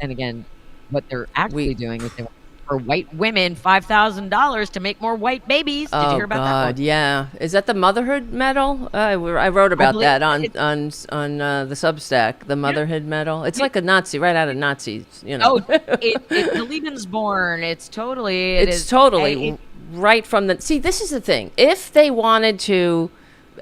again, what they're actually doing is they want for white women $5,000 to make more white babies. Did you hear about that one? Yeah. Is that the motherhood medal? I wrote about that on the Substack, the motherhood medal. It's like a Nazi, right out of Nazis, you know. It's the Lebensborn. It's totally right from the... See, this is the thing. If they wanted to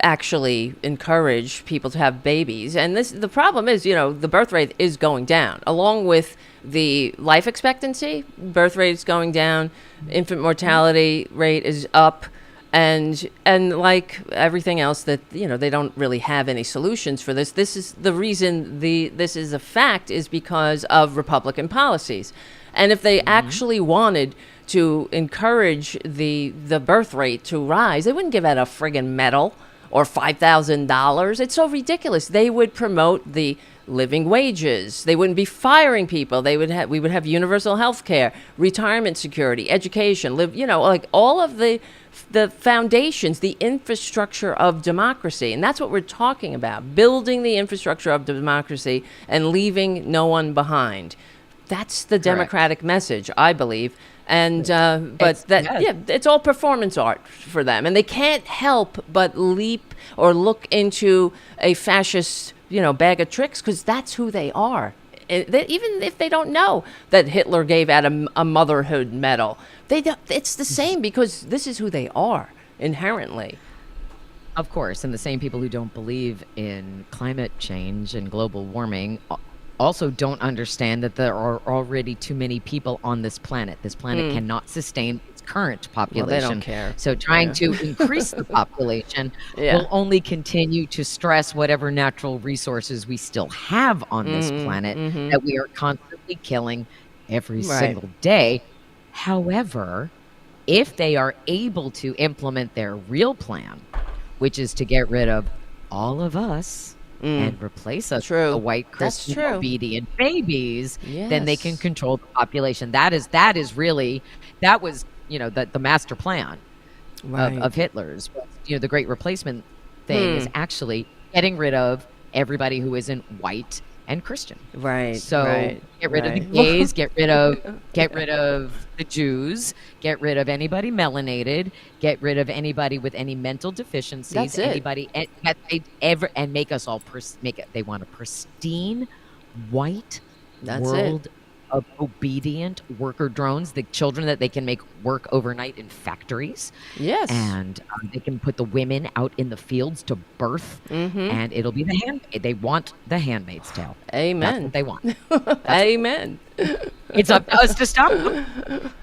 actually encourage people to have babies, and the problem is, you know, the birth rate is going down along with the life expectancy. Birth rate is going down, infant mortality rate is up, and like everything else that, you know, they don't really have any solutions for this. This is the reason this is a fact, is because of Republican policies. And if they actually wanted to encourage the birth rate to rise, they wouldn't give out a friggin' medal or $5,000. It's so ridiculous. They would promote the living wages. They wouldn't be firing people. We would have universal health care, retirement security, education, like all of the foundations, the infrastructure of democracy. And that's what we're talking about, building the infrastructure of democracy and leaving no one behind. That's the democratic message, I believe. And it's all performance art for them, and they can't help but leap or look into a fascist, bag of tricks, because that's who they are. Even if they don't know that Hitler gave out a motherhood medal, it's the same, because this is who they are inherently. Of course, and the same people who don't believe in climate change and global warming also don't understand that there are already too many people on this planet. This planet cannot sustain its current population. Well, they don't care. So trying to increase the population will only continue to stress whatever natural resources we still have on this planet that we are constantly killing every single day. However, if they are able to implement their real plan, which is to get rid of all of us and replace us with the white Christian obedient babies, then they can control the population. That was, the master plan of Hitler's. The Great Replacement thing is actually getting rid of everybody who isn't white and Christian. So get rid of the gays, get rid of the Jews, get rid of anybody melanated, get rid of anybody with any mental deficiencies, anybody and make us all they want a pristine white world of obedient worker drones, the children that they can make work overnight in factories. And they can put the women out in the fields to birth, and it'll be they want the Handmaid's Tale. Amen. That's what they want. Amen. It's up to us to stop them.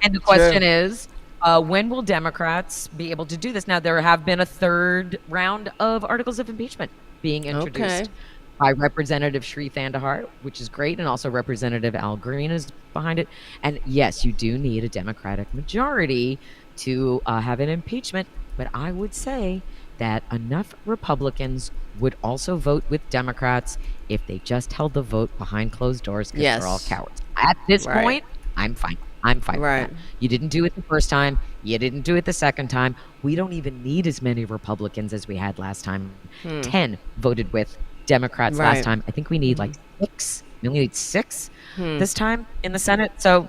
And the question is, when will Democrats be able to do this? Now, there have been a third round of articles of impeachment being introduced by Representative Shri Thandahar, which is great, and also Representative Al Green is behind it. And yes, you do need a Democratic majority to have an impeachment, but I would say that enough Republicans would also vote with Democrats if they just held the vote behind closed doors, because they're all cowards. At this point, I'm fine. I'm fine with that. You didn't do it the first time. You didn't do it the second time. We don't even need as many Republicans as we had last time. 10 voted with Democrats last time. I think we need like 6. We only need 6 this time in the Senate. So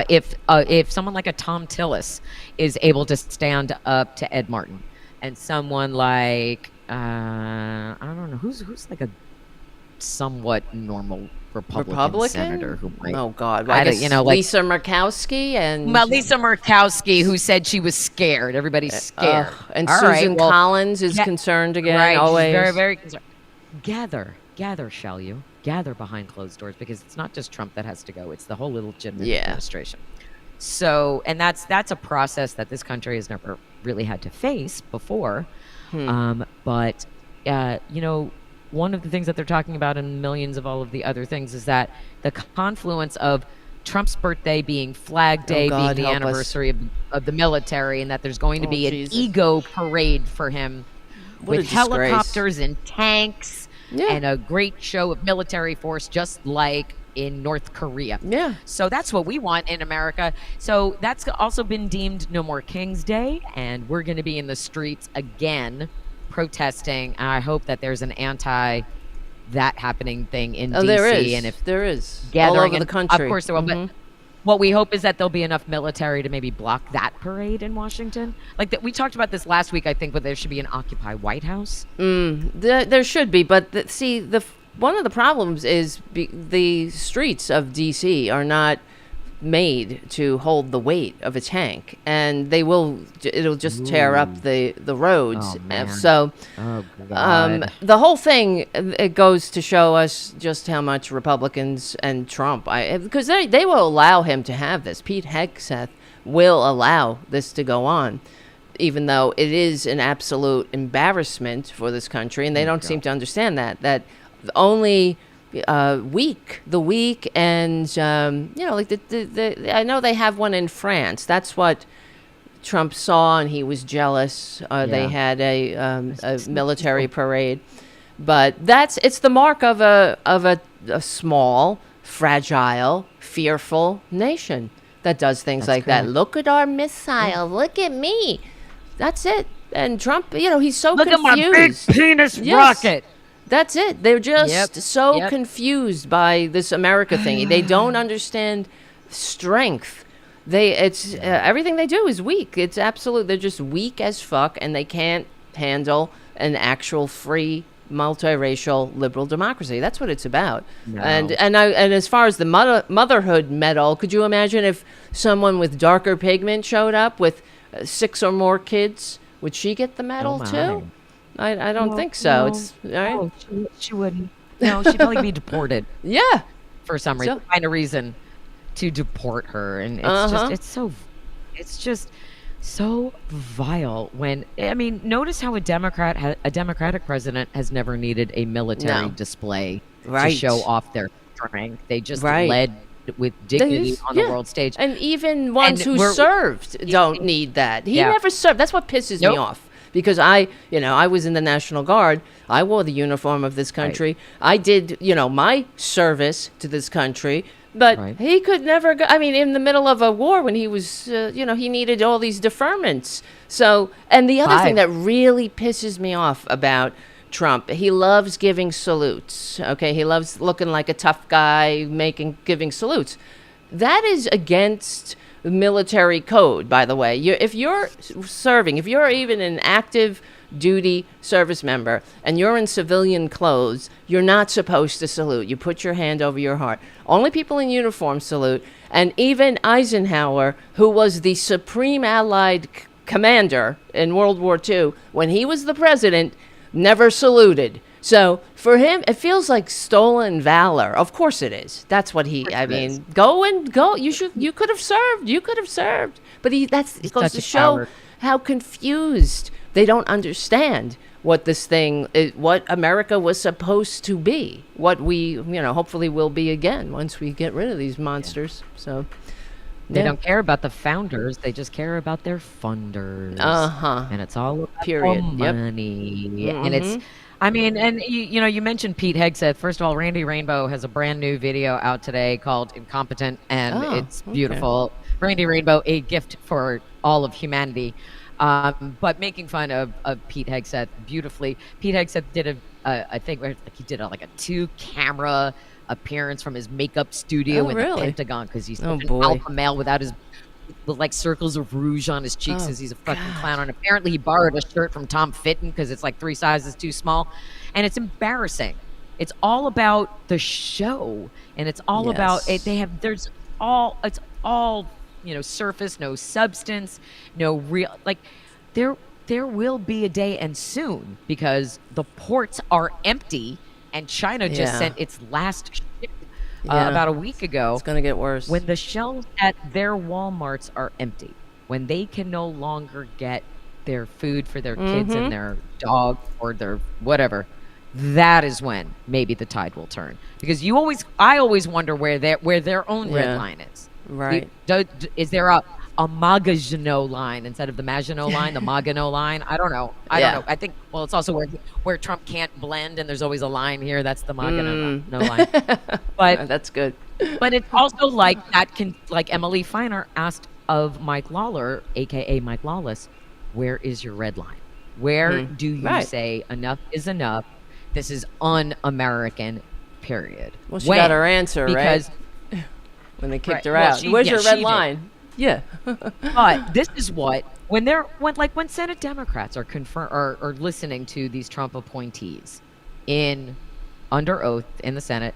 if someone like a Tom Tillis is able to stand up to Ed Martin, and someone like I don't know who's like a somewhat normal Republican senator who might, Lisa Murkowski Lisa Murkowski, who said she was scared. Everybody's scared. And Susan Collins is concerned again. Always very, very concerned. Gather, shall you? Gather behind closed doors, because it's not just Trump that has to go. It's the whole legitimate administration. So, and that's a process that this country has never really had to face before. But one of the things that they're talking about in millions of all of the other things is that the confluence of Trump's birthday being Flag Day, being the anniversary of the military, and that there's going to be an ego parade for him with helicopters and tanks and a great show of military force, just like in North Korea. So that's what we want in America. So that's also been deemed No More King's Day, and we're going to be in the streets again protesting. I hope that there's an that happening thing in DC. There is. And if there is gathering all over the country. Of course there will. But what we hope is that there'll be enough military to maybe block that parade in Washington. Like we talked about this last week, I think, but there should be an Occupy White House. There should be, but one of the problems is the streets of DC are not made to hold the weight of a tank, and it'll just tear up the roads. So the whole thing, it goes to show us just how much Republicans and Trump, because they will allow him to have this. Pete Hegseth will allow this to go on, even though it is an absolute embarrassment for this country, and they don't seem to understand that only the weak, and I know they have one in France. That's what Trump saw, and he was jealous. They had a military parade, but it's the mark of a small, fragile, fearful nation that does things like that. Look at our missile. Look at me. That's it. And Trump, he's so confused. Look at my big penis rocket. That's it. They're just confused by this America thing. They don't understand strength. Everything they do is weak. It's absolute. They're just weak as fuck, and they can't handle an actual free, multiracial, liberal democracy. That's what it's about. No. And as far as the motherhood medal, could you imagine if someone with darker pigment showed up with 6 or more kids? Would she get the medal too? I don't think so. It's right. No, she wouldn't. No, she'd probably be deported. For some reason, find a reason to deport her, and it's just it's just so vile. When I mean, notice how a Democratic president has never needed a military display to show off their strength. They just led with dignity on the world stage. And even ones who served don't need that. He never served. That's what pisses me off. Because I was in the National Guard. I wore the uniform of this country. I did, my service to this country. But he could never go. I mean, in the middle of a war when he was, he needed all these deferments. So, and the other thing that really pisses me off about Trump, he loves giving salutes. Okay, he loves looking like a tough guy, giving salutes. That is against military code, by the way. If you're serving, if you're even an active duty service member and you're in civilian clothes, you're not supposed to salute. You put your hand over your heart. Only people in uniform salute. And even Eisenhower, who was the supreme Allied commander in World War II, when he was the president, never saluted. So for him, it feels like stolen valor. Of course it is. That's what go. You could have served. But it goes to show how confused they don't understand what this thing is, what America was supposed to be, what we, hopefully will be again once we get rid of these monsters. So they don't care about the founders. They just care about their funders. And it's all about money. And it's, I mean, and you mentioned Pete Hegseth. First of all, Randy Rainbow has a brand new video out today called Incompetent, and it's beautiful. Randy Rainbow, a gift for all of humanity. But making fun of Pete Hegseth beautifully. Pete Hegseth did I think he did like a 2-camera appearance from his makeup studio in the Pentagon, because he's such an alpha male without his like circles of rouge on his cheeks, because he's a fucking clown. And apparently he borrowed a shirt from Tom Fitton because it's like 3 sizes too small, and it's embarrassing. It's all about the show, and it's all about it. It's all surface, no substance, no real, like there will be a day, and soon, because the ports are empty, and China just sent its last ship about a week ago. It's going to get worse. When the shelves at their Walmarts are empty, when they can no longer get their food for their kids and their dog or their whatever, that is when maybe the tide will turn. Because I always wonder where their own red line is. Right. Is there a Maginot line instead of the Maginot line, the Maginot line? I don't know. I don't know. I think, well, it's also where Trump can't blend and there's always a line here. That's the Maginot line. But that's good. But it's also like Emily Feiner asked of Mike Lawler, a.k.a. Mike Lawless, where is your red line? Where do you say enough is enough? This is un-American, period. Well, she got her answer, right? When they kicked her out. Where's your red line? Yeah. But this is when Senate Democrats are listening to these Trump appointees under oath in the Senate,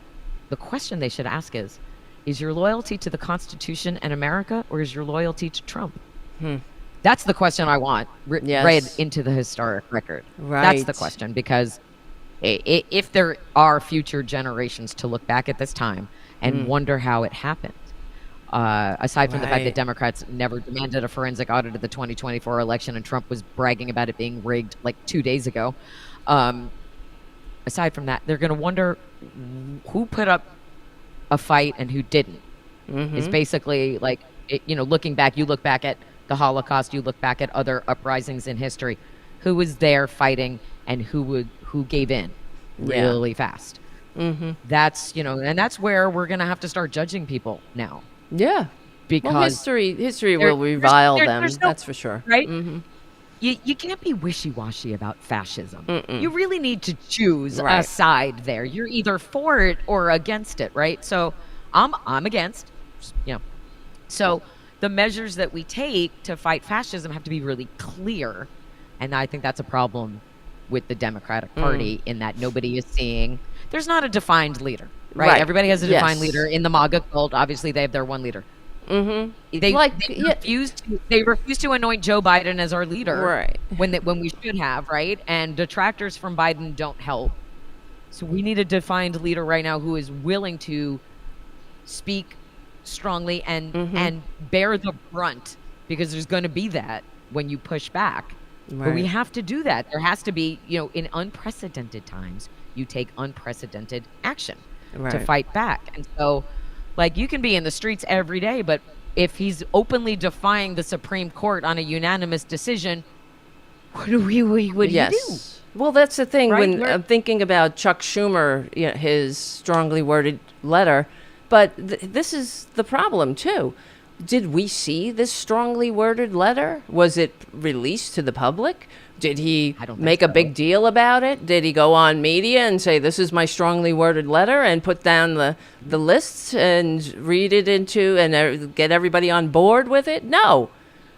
the question they should ask is your loyalty to the Constitution and America, or is your loyalty to Trump? That's the question I want read into the historic record. Right. That's the question, because if there are future generations to look back at this time and wonder how it happened, aside from the fact that Democrats never demanded a forensic audit of the 2024 election and Trump was bragging about it being rigged like 2 days ago, aside from that, they're going to wonder who put up a fight and who didn't. It's basically like, looking back, you look back at the Holocaust, you look back at other uprisings in history, who was there fighting and who gave in really fast. That's, and that's where we're going to have to start judging people now. Yeah. Because history will revile them. That's for sure. Right? You can't be wishy-washy about fascism. You really need to choose a side there. You're either for it or against it, right? So I'm against, So the measures that we take to fight fascism have to be really clear. And I think that's a problem with the Democratic Party, in that nobody is seeing, there's not a defined leader, right? Everybody has a defined leader. In the MAGA cult, obviously they have their one leader. They refuse to anoint Joe Biden as our leader, when we should have, right? And detractors from Biden don't help. So we need a defined leader right now who is willing to speak strongly and bear the brunt because there's going to be that when you push back. Right. But we have to do that. There has to be, in unprecedented times, you take unprecedented action to fight back. And so, like, you can be in the streets every day, but if he's openly defying the Supreme Court on a unanimous decision, what do he do? Well, that's the thing. Right? When I'm thinking about Chuck Schumer, his strongly worded letter, but this is the problem, too. Did we see this strongly worded letter? Was it released to the public? Did he make a big deal about it? Did he go on media and say, this is my strongly worded letter, and put down the lists and read it into and get everybody on board with it? No.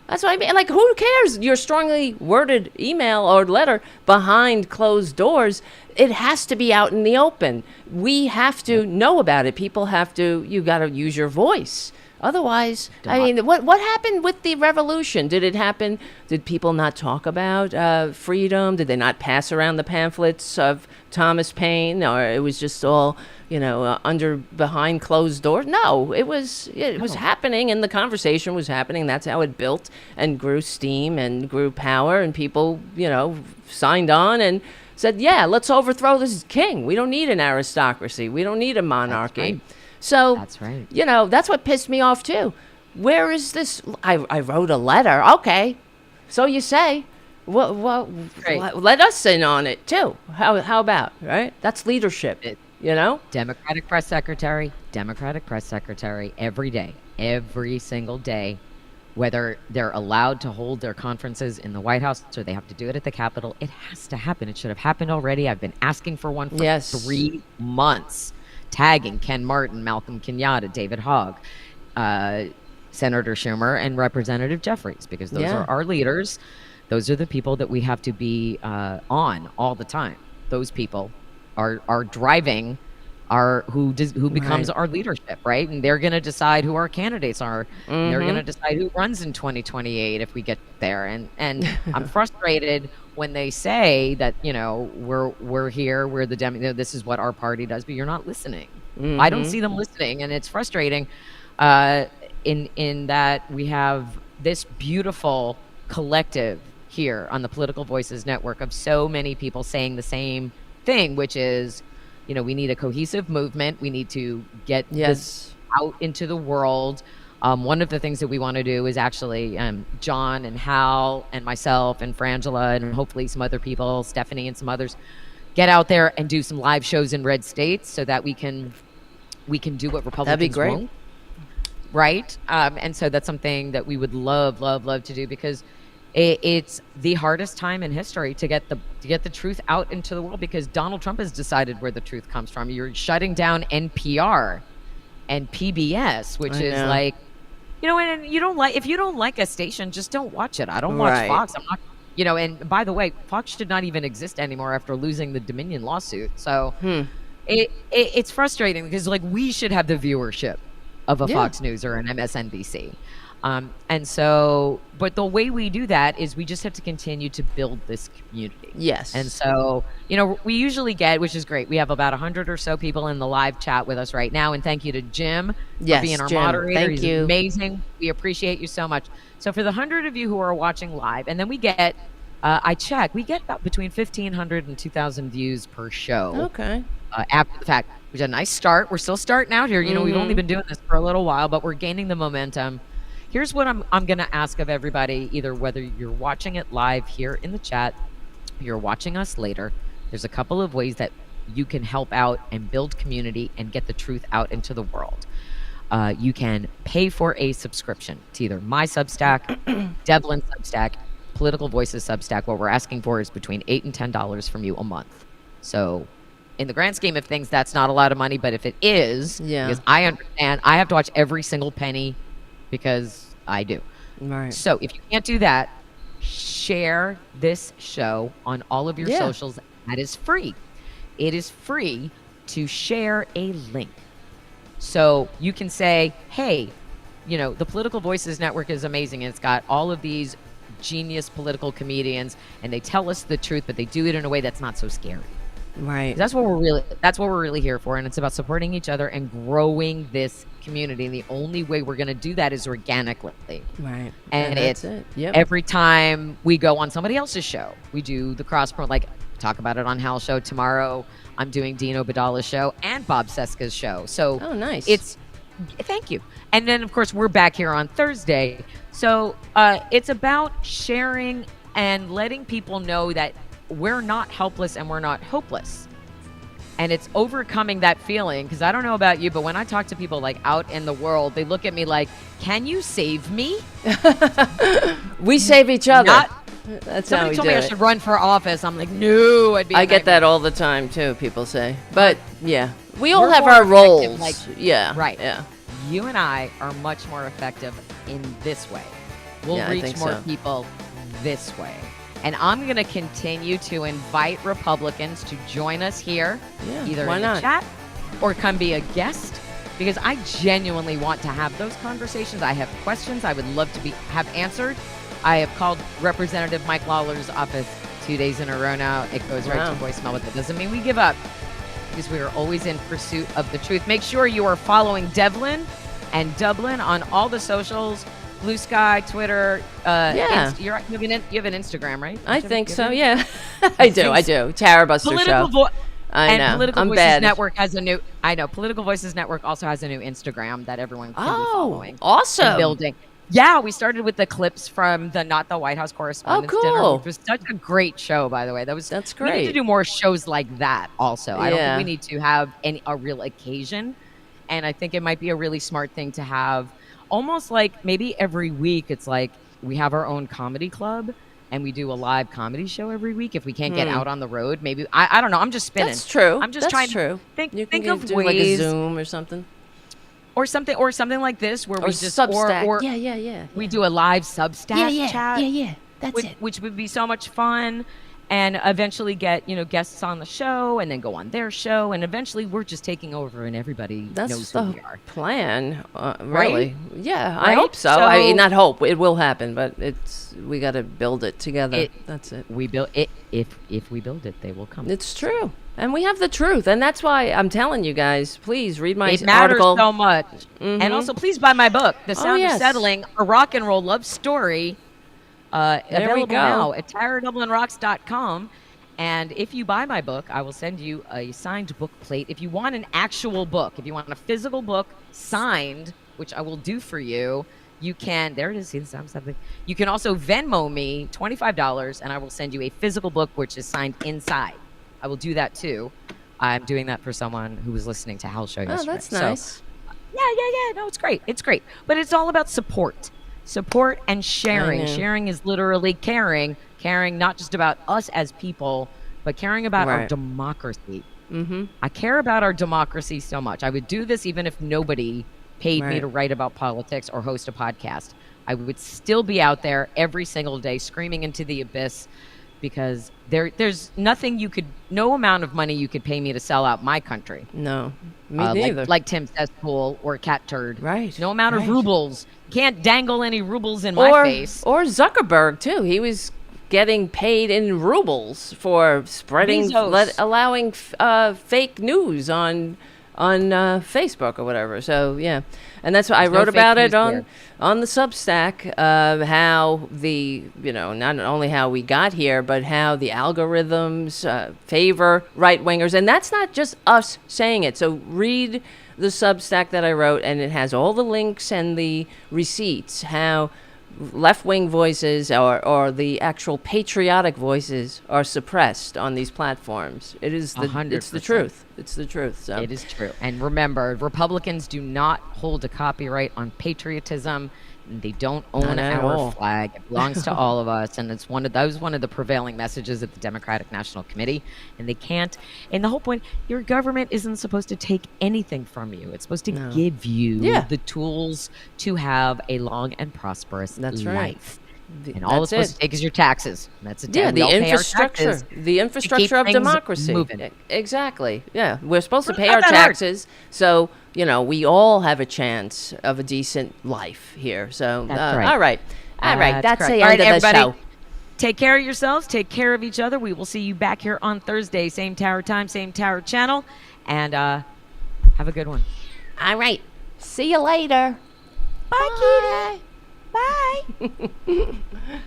That's what I mean. Like, who cares? Your strongly worded email or letter behind closed doors, it has to be out in the open. We have to know about it. People have to, you got to use your voice. Otherwise, I mean, what happened with the revolution? Did it happen? Did people not talk about freedom? Did they not pass around the pamphlets of Thomas Paine? Or it was just all, behind closed doors? No, it was happening, and the conversation was happening. That's how it built and grew steam and grew power, and people, signed on and said, yeah, let's overthrow this king. We don't need an aristocracy. We don't need a monarchy. That's right. So, that's right. That's what pissed me off, too. Where is this? I wrote a letter. Okay. So you say. Well, let us in on it, too. How about, right? That's leadership, Democratic press secretary, every day, every single day, whether they're allowed to hold their conferences in the White House or they have to do it at the Capitol. It has to happen. It should have happened already. I've been asking for one for 3 months. Tagging Ken Martin, Malcolm Kenyatta, David Hogg, Senator Schumer, and Representative Jeffries, because those are our leaders. Those are the people that we have to be on all the time. Those people are driving who becomes our leadership, right? And they're going to decide who our candidates are. Mm-hmm. They're going to decide who runs in 2028 if we get there. And I'm frustrated when they say that, we're here, we're the this is what our party does, but you're not listening. Mm-hmm. I don't see them listening, and it's frustrating in that we have this beautiful collective here on the Political Voices Network of so many people saying the same thing, which is, we need a cohesive movement. We need to get this out into the world. One of the things that we want to do is actually John and Hal and myself and Frangela and hopefully some other people, Stephanie and some others, get out there and do some live shows in red states so that we can do what Republicans That'd be great. won't. Right? And so that's something that we would love to do, because it's the hardest time in history to get the truth out into the world, because Donald Trump has decided where the truth comes from. You're shutting down NPR and PBS, which is like, and you don't like, if you don't like a station, just don't watch it. I don't watch Fox. I'm not, and by the way, Fox should not even exist anymore after losing the Dominion lawsuit. So it's frustrating, because like we should have the viewership of a Fox News or an MSNBC. And so, but the way we do that is we just have to continue to build this community. Yes. And so, we usually get, which is great, we have about 100 or so people in the live chat with us right now. And thank you to Jim for being our moderator. Thank you. Amazing. We appreciate you so much. So for the 100 of you who are watching live, and then we get, we get about between 1,500 and 2,000 views per show. Okay. After the fact, which is a nice start. We're still starting out here. We've only been doing this for a little while, but we're gaining the momentum. Here's what I'm going to ask of everybody, either whether you're watching it live here in the chat, you're watching us later. There's a couple of ways that you can help out and build community and get the truth out into the world. You can pay for a subscription to either my Substack, Devlin Substack, Political Voices Substack. What we're asking for is between $8 and $10 from you a month. So in the grand scheme of things, that's not a lot of money, but if it is, because I understand, I have to watch every single penny, because I do. Right. So if you can't do that, share this show on all of your socials. That is free. It is free to share a link. So you can say, hey, the Political Voices Network is amazing. And it's got all of these genius political comedians, and they tell us the truth, but they do it in a way that's not so scary. Right. That's what we're really here for. And it's about supporting each other and growing this community. And the only way we're going to do that is organically. Right. And that's it. Yep. Every time we go on somebody else's show, we do the cross promote, like talk about it on Hal's show. Tomorrow, I'm doing Dino Badala's show and Bob Seska's show. So nice. Thank you. And then, of course, we're back here on Thursday. So it's about sharing and letting people know that we're not helpless and we're not hopeless. And it's overcoming that feeling, because I don't know about you, but when I talk to people like out in the world, they look at me like, can you save me? We save each other. That's how we do it. Somebody told me I should run for office. I'm like, no, I'd be I get that all the time, too, people say. But, yeah, we all have our roles. Like, right. Yeah. You and I are much more effective in this way. We'll reach more people this way. And I'm going to continue to invite Republicans to join us here, either in the chat or come be a guest, because I genuinely want to have those conversations. I have questions I would love to have answered. I have called Representative Mike Lawler's office 2 days in a row now. It goes right to voicemail, but that doesn't mean we give up, because we are always in pursuit of the truth. Make sure you are following Devlin and Dublin on all the socials. Blue Sky, Twitter. You have an Instagram, right? I think so. Yeah, I do. Tarabuster show. I know. Political Voices Network has a new. I know. Political Voices Network also has a new Instagram that everyone can be following. Awesome. Building. Yeah, we started with the clips from the Not the White House Correspondents' Dinner, which was such a great show, by the way. That's great. We need to do more shows like that. Also, I don't think we need to have a real occasion, and I think it might be a really smart thing to have. Almost like maybe every week, it's like we have our own comedy club and we do a live comedy show every week. If we can't get out on the road, maybe I don't know. I'm just spinning. That's true. I'm just trying to think of ways, like a Zoom or something, or something like this where we just Substack. Or we do a live Substack chat. That's it. Which would be so much fun. And eventually get, guests on the show and then go on their show. And eventually we're just taking over and everybody knows who we are. Plan, really. Right? Yeah, I hope so. I mean, not hope. It will happen, but we got to build it together. That's it. We build it. If we build it, they will come. It's true. And we have the truth. And that's why I'm telling you guys, please read my article. It matters so much. Mm-hmm. And also, please buy my book, The Sound of Settling, a rock and roll love story. Available now at tiredublinrocks.com. And if you buy my book, I will send you a signed book plate. If you want an actual book, if you want a physical book signed, which I will do for you, you can. There it is. See the sound something. You can also Venmo me $25, and I will send you a physical book which is signed inside. I will do that too. I'm doing that for someone who was listening to Hal's show yesterday. Oh, that's nice. So, yeah. No, it's great. It's great. But it's all about support. Support and sharing. Sharing is literally caring not just about us as people, but caring about our democracy. Mm-hmm. I care about our democracy so much. I would do this even if nobody paid me to write about politics or host a podcast. I would still be out there every single day screaming into the abyss, because there's no amount of money you could pay me to sell out my country. No, me neither. Like Tim Cesspool or Cat Turd. Right. No amount of rubles. Can't dangle any rubles in my face. Or Zuckerberg, too. He was getting paid in rubles for spreading, allowing fake news on Facebook or whatever. So, yeah. And that's what I wrote about it on the Substack, how not only how we got here, but how the algorithms favor right-wingers. And that's not just us saying it. So read the Substack that I wrote, and it has all the links and the receipts, how left-wing voices or the actual patriotic voices are suppressed on these platforms. It's the truth. It's the truth. So. It is true. And remember, Republicans do not hold a copyright on patriotism. They don't own our flag. It belongs to all of us. And that was one of the prevailing messages at the Democratic National Committee. And they can't. And the whole point, your government isn't supposed to take anything from you. It's supposed to give you the tools to have a long and prosperous life. Right. And all it's supposed to take is your taxes. That's it. Yeah, the infrastructure of democracy. Moving. Exactly. Yeah, we're supposed to pay our taxes, so we all have a chance of a decent life here. So, all right. That's the end of the show. Take care of yourselves. Take care of each other. We will see you back here on Thursday, same tower time, same tower channel, and have a good one. All right. See you later. Bye, Kitty. Bye.